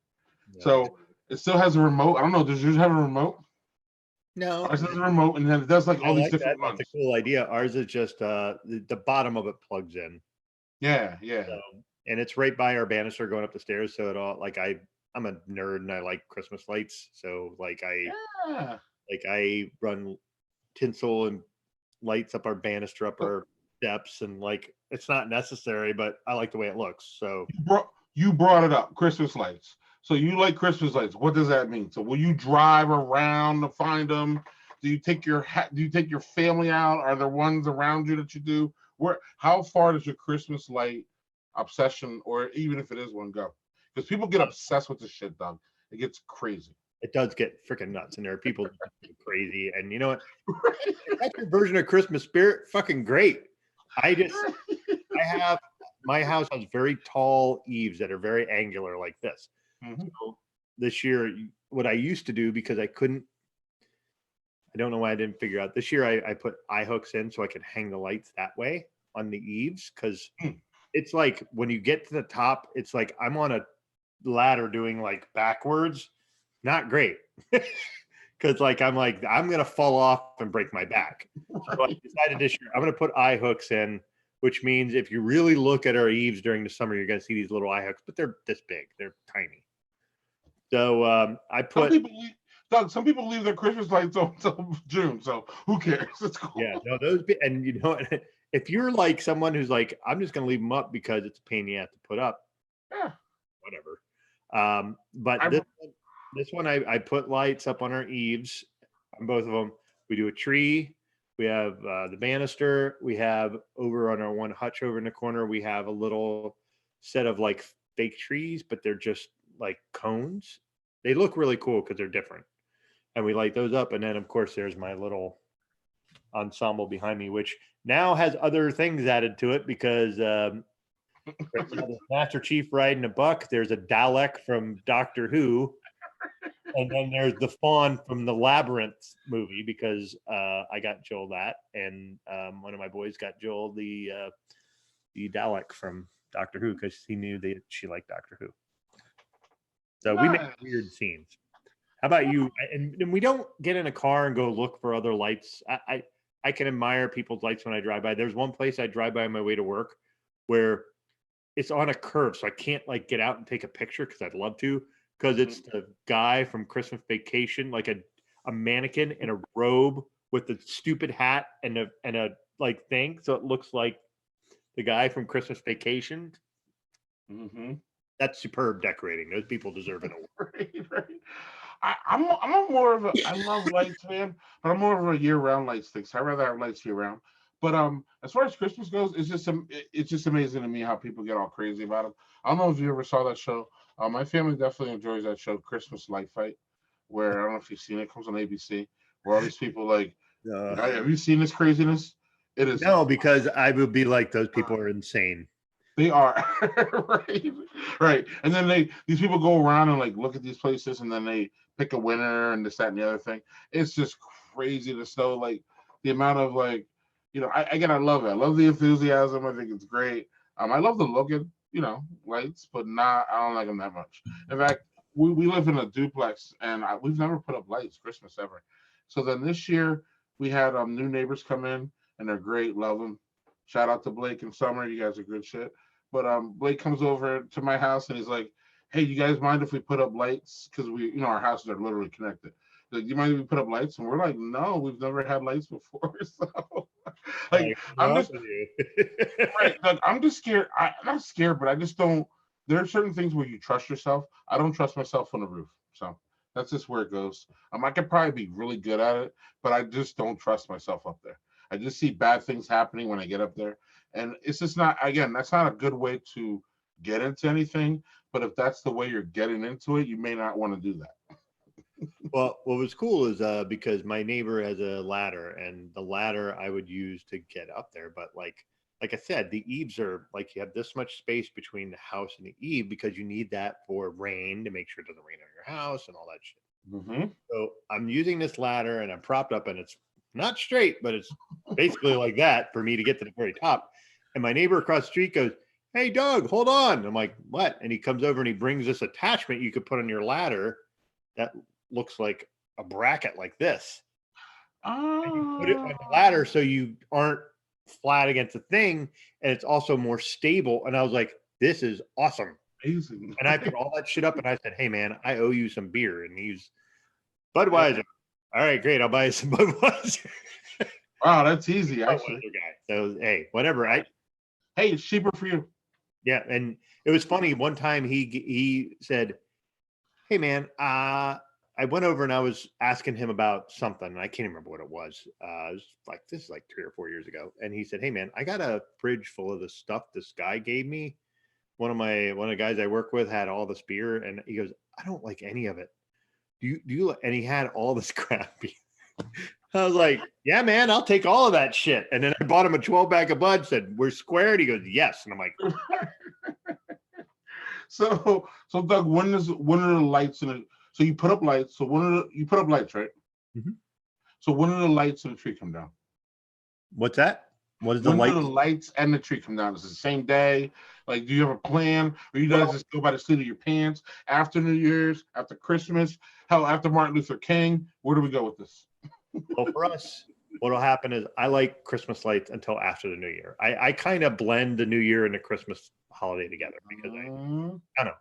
Yeah, that's So it still has a remote. I don't know. Does yours have a remote? no. Ours has a remote, and then it does like I all these like that. different That's a ones. cool idea. Ours is just the bottom of it plugs in. Yeah, yeah. So, and it's right by our banister going up the stairs. So it all like I'm a nerd and I like Christmas lights. So Yeah. like I run tinsel and lights up our banister up So our steps and like it's not necessary, but I like the way it looks. So you brought it up, Christmas lights. So you like Christmas lights. What does that mean? So will you drive around to find them? Do you take your family out? Are there ones around you that you do? Where how far does your Christmas light obsession, or even if it is one, go? Because people get obsessed with this shit, Doug. It gets crazy. it does get freaking nuts and there are people crazy. And you know what? That's your version of Christmas spirit. Fucking great. I have my house has very tall eaves that are very angular like this. Mhm. So this year, what I used to do because I don't know why I didn't figure out this year, I put eye hooks in so I could hang the lights that way on the eaves because Mm. it's like when you get to the top, it's like I'm on a ladder doing like backwards. Not great. Because I'm gonna fall off and break my back. So I decided this year I'm gonna put eye hooks in, which means if you really look at our eaves during the summer, you're gonna see these little eye hooks, but they're this big, they're tiny. So I Some put people leave, Doug. Some people leave their Christmas lights on until June. So who cares? It's yeah, cool. no, and you know if you're like someone who's like, I'm just gonna leave them up because it's a pain in the ass to put up, Yeah. whatever. But I this one I put lights up on our eaves on both of them. We do a tree. We have the banister. We have over on our one hutch over in the corner. We have a little set of like fake trees, but they're just like cones. They look really cool because they're different, and we light those up. And then of course there's my little ensemble behind me, which now has other things added to it because right now there's Master Chief riding a buck. There's a Dalek from Doctor Who, and then there's the fawn from the Labyrinth movie because I got Joel that, and one of my boys got Joel the Dalek from Doctor Who because he knew that she liked Doctor Who. So we make weird nice. scenes. How about you? And we don't get in a car and go look for other lights. I can admire people's lights when I drive by. There's one place I drive by on my way to work where it's on a curve, so I can't like get out and take a picture because I'd love to. Because it's the guy from Christmas Vacation, like a mannequin in a robe with the stupid hat and a like thing, so it looks like the guy from Christmas Vacation. Mm-hmm. That's superb decorating. Those people deserve an award. Right, right. I'm a more of a I love lights, man, but I'm more of a year round light stick. So I rather have lights year round. But as far as Christmas goes, it's just amazing to me how people get all crazy about it. I don't know if you ever saw that show. My family definitely enjoys that show, Christmas Light Fight, where I don't know if you've seen it. It comes on ABC, where all these people like, Uh, have you seen this craziness? It is. No, because I would be like, those people are insane. They are right, right. And then these people go around and like look at these places, and then they pick a winner and this, that, and the other thing. It's just crazy to know like the amount of like, I love it. I love the enthusiasm. I think it's great. I love the looking, lights, but not. I don't like them that much. In fact, we live in a duplex, and we've never put up lights Christmas ever. So then this year we had new neighbors come in, and they're great. Love them. Shout out to Blake and Summer. You guys are good shit. But Blake comes over to my house and he's like, "Hey, you guys mind if we put up lights? Because our houses are literally connected. Like, you mind if we put up lights?" And we're like, "No, we've never had lights before." So, like, I'm just right. Like, I'm just scared. I'm not scared, but I just don't. There are certain things where you trust yourself. I don't trust myself on the roof. So that's just where it goes. I could probably be really good at it, but I just don't trust myself up there. I just see bad things happening when I get up there. And it's just not, again, that's not a good way to get into anything. But if that's the way you're getting into it, you may not want to do that. Well, what was cool is because my neighbor has a ladder, and the ladder I would use to get up there. But like I said, the eaves are like, you have this much space between the house and the eave because you need that for rain to make sure it doesn't rain on your house and all that shit. Mm-hmm. So I'm using this ladder and I'm propped up, and it's not straight, but it's basically like that for me to get to the very top. And my neighbor across the street goes, "Hey, Doug, hold on." I'm like, "What?" And he comes over and he brings this attachment you could put on your ladder that looks like a bracket like this. And you put it on the ladder so you aren't flat against the thing, and it's also more stable. And I was like, "This is awesome." Amazing. And I put all that shit up, and I said, "Hey, man, I owe you some beer." And he's Budweiser. Yeah. All right, great. I'll buy you some Budweiser. Wow, that's easy, actually. Guy. So hey, whatever. Hey, it's cheaper for you. Yeah, and it was funny. One time he said, "Hey, man, I went over and I was asking him about something, and I can't remember what it was. It was like, this is like 3 or 4 years ago." And he said, "Hey, man, I got a fridge full of the stuff this guy gave me. One of the guys I work with had all this beer, and he goes, I don't like any of it. Do you?" And he had all this crap beer. I was like, "Yeah, man, I'll take all of that shit." And then I bought him a 12-pack of Bud, said, "We're square." And he goes, "Yes." And I'm like, So Doug, when are the lights in it? So you put up lights. So you put up lights, right? Mm-hmm. So when do the lights and the tree come down? What's that? What is the lights? When do the lights and the tree come down? Is it the same day? Like, do you have a plan, or you guys just go by the seat of your pants after New Year's, after Christmas, hell, after Martin Luther King? Where do we go with this? Well, for us, what will happen is I like Christmas lights until after the New Year. I kind of blend the New Year and the Christmas holiday together because I don't know.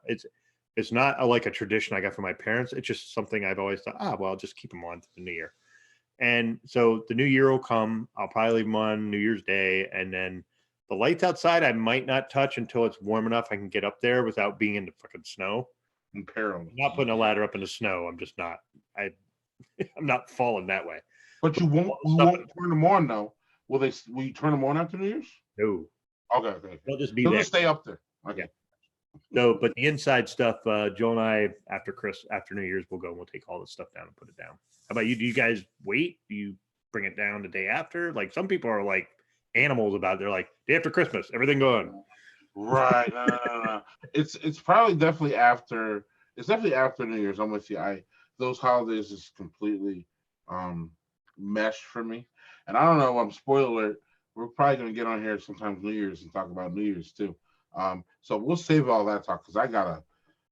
It's not like a tradition I got from my parents. It's just something I've always thought, well, I'll just keep them on to the New Year. And so the New Year will come. I'll probably leave them on New Year's Day. And then the lights outside, I might not touch until it's warm enough I can get up there without being in the fucking snow. In peril. I'm not putting a ladder up in the snow. I'm just not. I'm not falling that way. But you won't turn them on, though. Will you turn them on after New Year's? No. Okay. They'll just be They'll there. just stay up there. Okay. Yeah. So, but the inside stuff, Joe and I, after New Year's, we'll go and we'll take all this stuff down and put it down. How about you? Do you guys wait? Do you bring it down the day after? Like, some people are like animals about it. They're like, day after Christmas, everything going. Right. No. It's probably definitely after. It's definitely after New Year's. I'm with you. Those holidays is completely meshed for me. And I don't know. Spoiler alert. We're probably gonna get on here sometimes New Year's and talk about New Year's too. So we'll save all that talk because I gotta.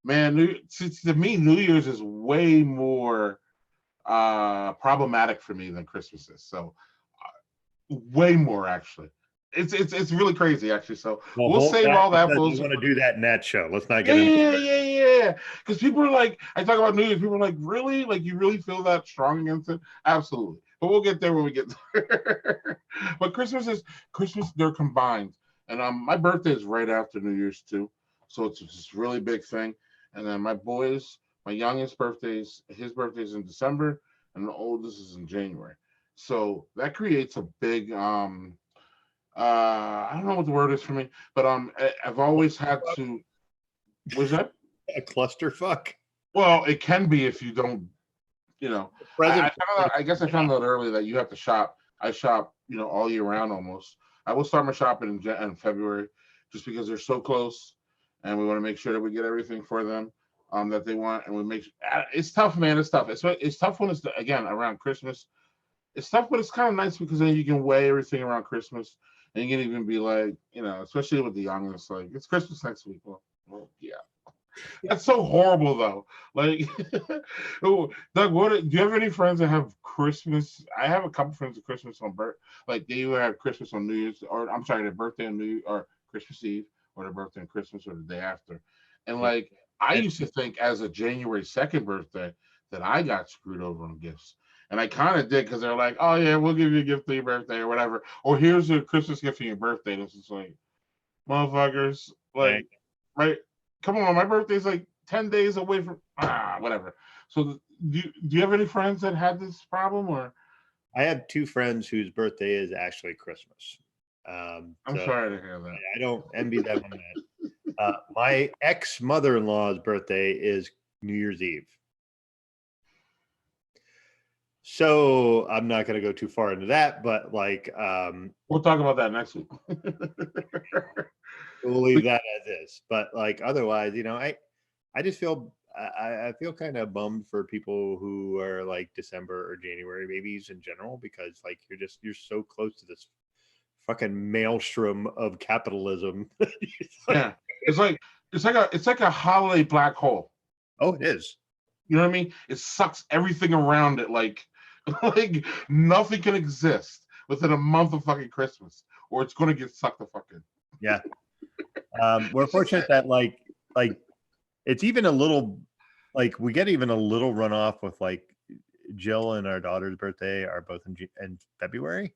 Man, to me, New Year's is way more problematic for me than Christmas is. So way more actually. It's really crazy actually. So we'll save all that. We want to do that in that show. Let's not get yeah. Because people are like, I talk about New Year's. People are like, really? Like, you really feel that strong against it? Absolutely. But we'll get there when we get there. But Christmas, they're combined. And my birthday is right after New Year's too. So it's just a really big thing. And then my youngest his birthday's in December, and the oldest is in January. So that creates a big I don't know what the word is for me, but I've always had to. Was that a clusterfuck? Well, it can be if you don't, I guess I found out early that you have to shop I shop, all year round almost. I will start my shopping in February, just because they're so close, and we want to make sure that we get everything for them that they want, and we make. It's tough, man. It's tough. It's tough when it's again around Christmas. It's tough, but it's kind of nice because then you can weigh everything around Christmas, and you can even be like, especially with the youngest, like it's Christmas next week. Well, yeah. That's so horrible, though. Like, oh, Doug, do you have any friends that have Christmas? I have a couple friends with Christmas on birth, like they either have Christmas on New Year's, or I'm sorry, their birthday on New Year, or Christmas Eve, or their birthday on Christmas, or the day after. And Yeah. like, I used to think as a January 2nd birthday that I got screwed over on gifts. And I kind of did because they're like, oh, yeah, we'll give you a gift for your birthday or whatever. Or here's a Christmas gift for your birthday. And it's just like, motherfuckers, Yeah. like, right? Come on, my birthday's like 10 days away from whatever. So do you have any friends that had this problem, or I have two friends whose birthday is actually Christmas. I'm So sorry to hear that. I don't envy them on that. My ex mother-in-law's birthday is New Year's Eve. So I'm not going to go too far into that, but like, We'll talk about that next week. we'll leave that as is. But like, otherwise, I just feel, I feel kind of bummed for people who are like December or January babies in general, because like, you're so close to this fucking maelstrom of capitalism. Yeah, it's like a holiday black hole. Oh, it is. You know what I mean? It sucks everything around it. Like, like nothing can exist within a month of fucking Christmas, or it's gonna get sucked the fuck in. Yeah. We're fortunate that like it's even a little, like we get even a little runoff with like Jill and our daughter's birthday are both in February.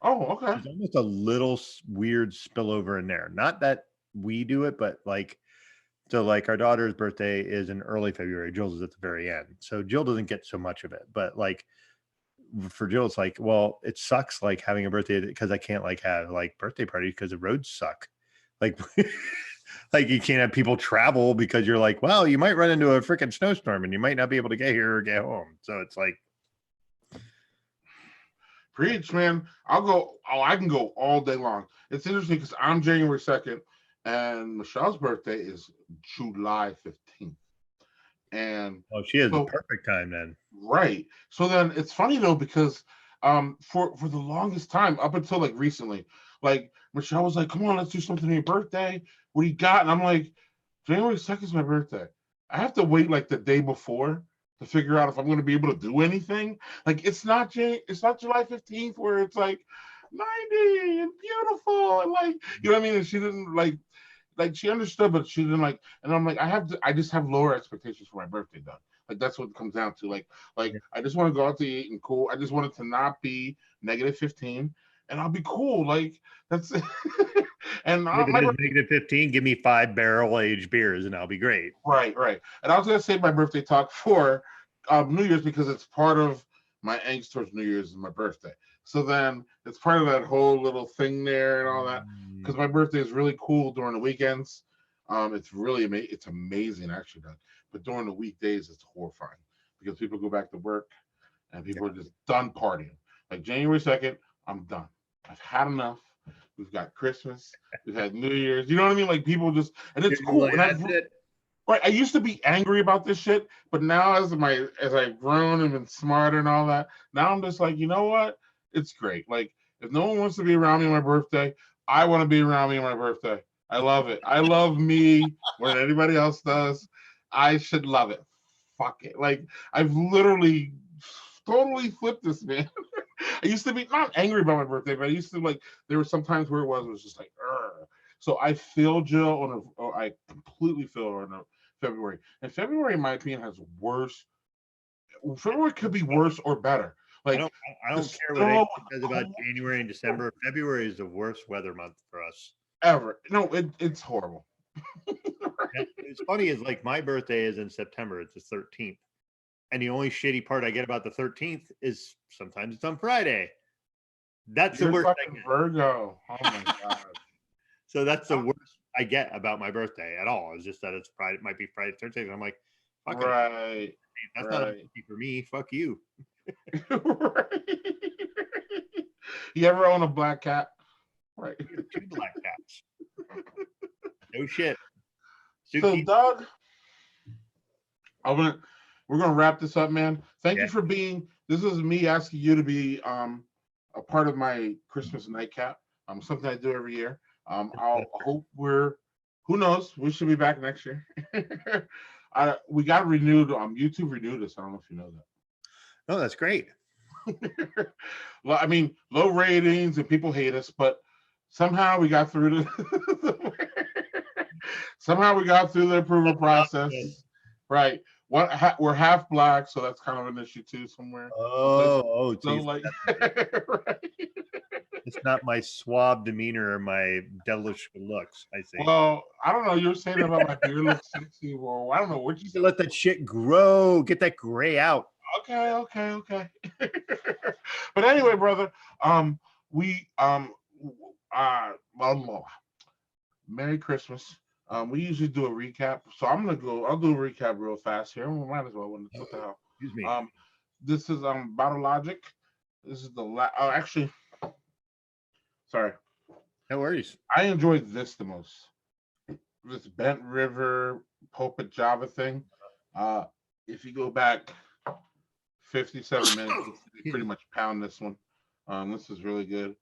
Oh, okay. There's almost a little weird spillover in there. Not that we do it, but like, so like our daughter's birthday is in early February. Jill's is at the very end. So Jill doesn't get so much of it. But like for Jill, it's like, well, it sucks like having a birthday because I can't like have like birthday parties because the roads suck. Like, like you can't have people travel because you're like, well, you might run into a freaking snowstorm and you might not be able to get here or get home. So it's like, Preach, man. I'll go. Oh, I can go all day long. It's interesting because I'm January 2nd, and Michelle's birthday is July 15th. And oh, she has the so, perfect time then. right. So then it's funny though because for the longest time up until like recently, like Michelle was like, "Come on, let's do something on your birthday. What do you got?" And I'm like, January 2nd is my birthday. I have to wait like the day before to figure out if I'm going to be able to do anything. Like it's not July 15th where it's like 90 and beautiful and like you know what I mean. And she didn't like she understood, but she didn't like. And I'm like, I just have lower expectations for my birthday, Doug. Like that's what it comes down to. Like I just want to go out to eat and cool. I just want it to not be -15, and I'll be cool. Like that's and If it my is -15, give me 5 barrel-aged beers and I'll be great. right. And I was gonna save my birthday talk for New Year's because it's part of my angst towards New Year's is my birthday. So then it's part of that whole little thing there and all that. Because my birthday is really cool during the weekends. It's really it's amazing actually, Doug. But during the weekdays, it's horrifying because people go back to work and people are just done partying. Like January 2nd, I'm done. I've had enough. We've got Christmas. We've had New Year's. You know what I mean? Like people just, and it's cool. Like, And right. I used to be angry about this shit, but now as I've grown and been smarter and all that, now I'm just like, you know what? It's great. Like if no one wants to be around me on my birthday, I want to be around me on my birthday. I love it. I love me more than anybody else does. I should love it. Fuck it. Like I've literally totally flipped this, man. I used to be not angry about my birthday, but I used to like there were some times where it was just like, Urgh. So I feel Jill I completely feel her on a February. And February, in my opinion, has worse. February could be worse or better. Like I don't care what anyone says about January and December. February is the worst weather month for us ever. No, it's horrible. It's funny is like my birthday is in September. It's the 13th. And the only shitty part I get about the 13th is sometimes it's on Friday. That's You're the worst fucking Virgo. Oh my god. So that's the worst I get about my birthday at all. It's just that it's Friday, it might be Friday, Thursday. And I'm like, fuck right. That's not a whiskey for me. Fuck you. Right. You ever own a black cat? Right. We have 2 black cats. No shit. So, Suki. Doug, we're gonna wrap this up, man. Thank Yeah. you for being. This is me asking you to be a part of my Christmas nightcap. Something I do every year. I'll hope who knows, we should be back next year. We got renewed. YouTube renewed us. I don't know if you know that. Oh, that's great. Well, I mean, low ratings and people hate us, but somehow we got through the somehow we got through the approval process. Right. We're half black, so that's kind of an issue too somewhere. Oh, So like, right. It's not my suave demeanor or my devilish looks. I see. Well, I don't know. You were saying about my beard looks sexy. Well, I don't know what you said. Let that shit grow. Get that gray out. Okay. But anyway, brother, we well, Merry Christmas. We usually do a recap, so I'll do a recap real fast here. We might as well. What the hell? Excuse me. This is Battle Logic. This is the actually, sorry. No worries. I enjoyed this the most. This Bent River Pulpit Java thing. If you go back 57 minutes, you pretty much pound this one. This is really good.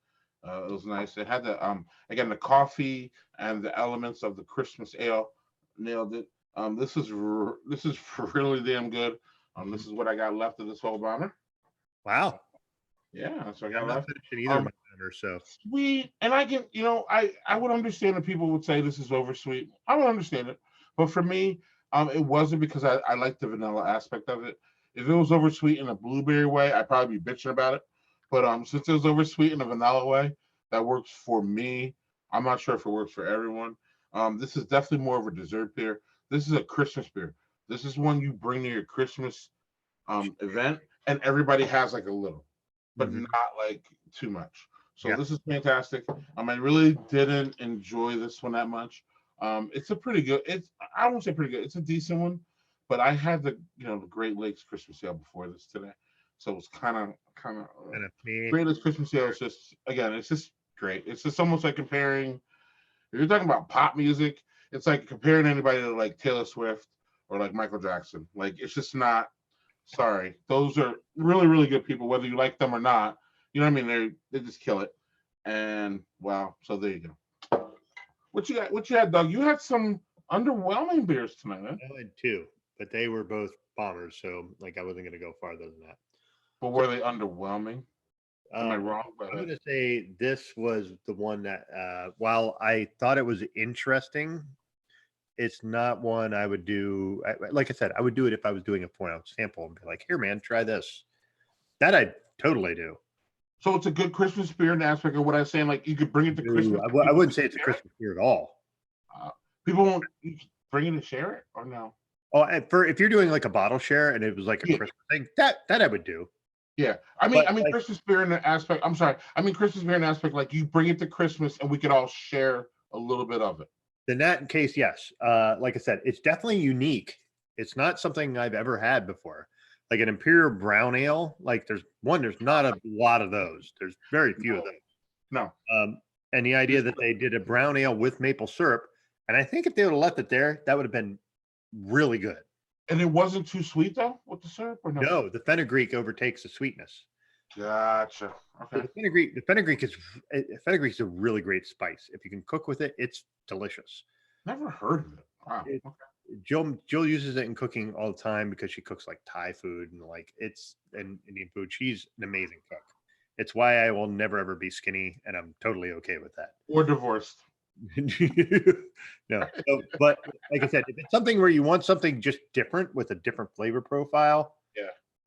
It was nice. It had the again the coffee and the elements of the Christmas ale. Nailed it. This is really damn good. This is what I got left of this whole bomber. Wow. Yeah, so I got I'm not left. finishing either of my banner, so Sweet, and I can, I would understand if people would say this is oversweet. I would understand it, but for me, it wasn't because I like the vanilla aspect of it. If it was oversweet in a blueberry way, I'd probably be bitching about it. But since it was oversweet in a vanilla way, that works for me. I'm not sure if it works for everyone. This is definitely more of a dessert beer. This is a Christmas beer. This is one you bring to your Christmas event, and everybody has like a little, but not like too much. So this is fantastic. I really didn't enjoy this one that much. It's a pretty good. I won't say pretty good. It's a decent one, but I had the the Great Lakes Christmas ale before this today, so it was kind of Great Lakes Christmas ale is just it's just great. It's just almost like comparing. If you're talking about pop music, it's like comparing anybody to like Taylor Swift or like Michael Jackson. Like it's just not. Sorry, those are really, really good people, whether you like them or not. You know what I mean? They just kill it. And wow, so there you go. What you got? What you had, Doug? You had some underwhelming beers tonight, man. I had 2, but they were both bombers, so like I wasn't gonna go farther than that. But were they underwhelming? Am I wrong? I'm gonna say this was the one that while I thought it was interesting, it's not one I would do. Like I said, I would do it if I was doing a 4-ounce sample and be like, here, man, try this. That I totally do. So it's a good Christmas beer in the aspect of what I was saying. Like you could bring it to Christmas. I wouldn't say it's a Christmas beer at all. People won't bring it and share it, or no? Oh, if you're doing like a bottle share and it was like a Christmas thing, that I would do. Yeah, I mean, like, Christmas beer in the aspect. I'm sorry, I mean Christmas beer in the aspect like you bring it to Christmas and we could all share a little bit of it. In that case, yes. Like I said, it's definitely unique. It's not something I've ever had before. Like an Imperial Brown Ale, like there's not a lot of those. There's very few of them. No. And the idea that they did a brown ale with maple syrup, and I think if they would have left it there, that would have been really good. And it wasn't too sweet though with the syrup, or no? No, the fenugreek overtakes the sweetness. Gotcha. Okay. So the fenugreek is a really great spice. If you can cook with it, it's delicious. Never heard of it. Wow. Jill uses it in cooking all the time because she cooks like Thai food and Indian food. She's an amazing cook. It's why I will never ever be skinny, and I'm totally okay with that. Or divorced. No, but like I said, if it's something where you want something just different with a different flavor profile,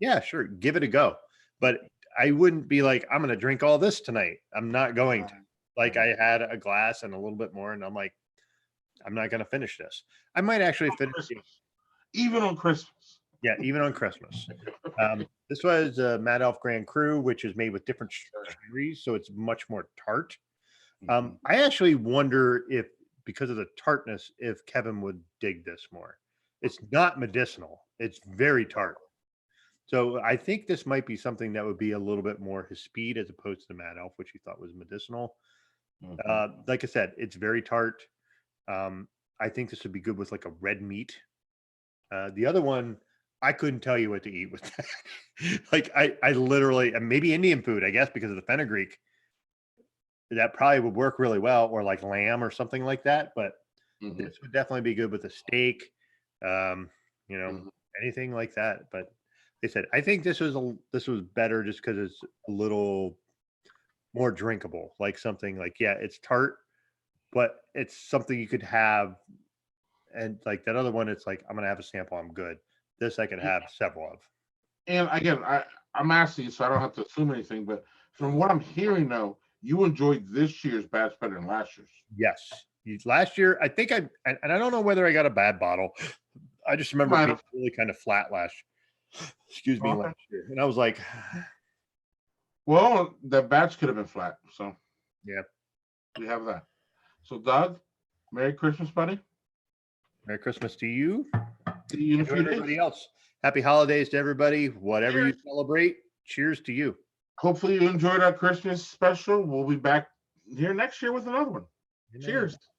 yeah, sure, give it a go. But I wouldn't be like, I'm going to drink all this tonight. I'm not going to. Like I had a glass and a little bit more, and I'm like, I'm not going to finish this. I might actually finish it. Even on Christmas. Yeah, even on Christmas. This was Mad Elf Grand Cru, which is made with different cherries, so it's much more tart. I actually wonder if, because of the tartness, if Kevin would dig this more. It's not medicinal. It's very tart. So I think this might be something that would be a little bit more his speed as opposed to the Mad Elf, which you thought was medicinal. Mhm. Like I said, it's very tart. I think this would be good with like a red meat. The other one, I couldn't tell you what to eat with that. Like I literally, and maybe Indian food, I guess, because of the fenugreek, that probably would work really well, or like lamb or something like that. But Mhm. this would definitely be good with a steak, um, you know, Mhm. anything like that. But they said I think this was better just because it's a little more drinkable, like something like, yeah, it's tart, but it's something you could have. And like that other one, it's like, I'm gonna have a sample, I'm good. This I could Yeah, have several of. and again, I'm asking you, so I don't have to assume anything. But from what I'm hearing, though, you enjoyed this year's batch better than last year's. Yes. Last year, I think and I don't know whether I got a bad bottle. I just remember it Might being have. really kind of flat excuse me, Okay. last year. And I was like, Well, that batch could have been flat, so yeah, we have that. So, Doug, Merry Christmas, buddy. Merry Christmas to you See you in a and to few days. everybody else. Happy holidays to everybody. Whatever you Cheers. celebrate, cheers to you. Hopefully, you enjoyed our Christmas special. We'll be back here next year with another one. Amen. Cheers.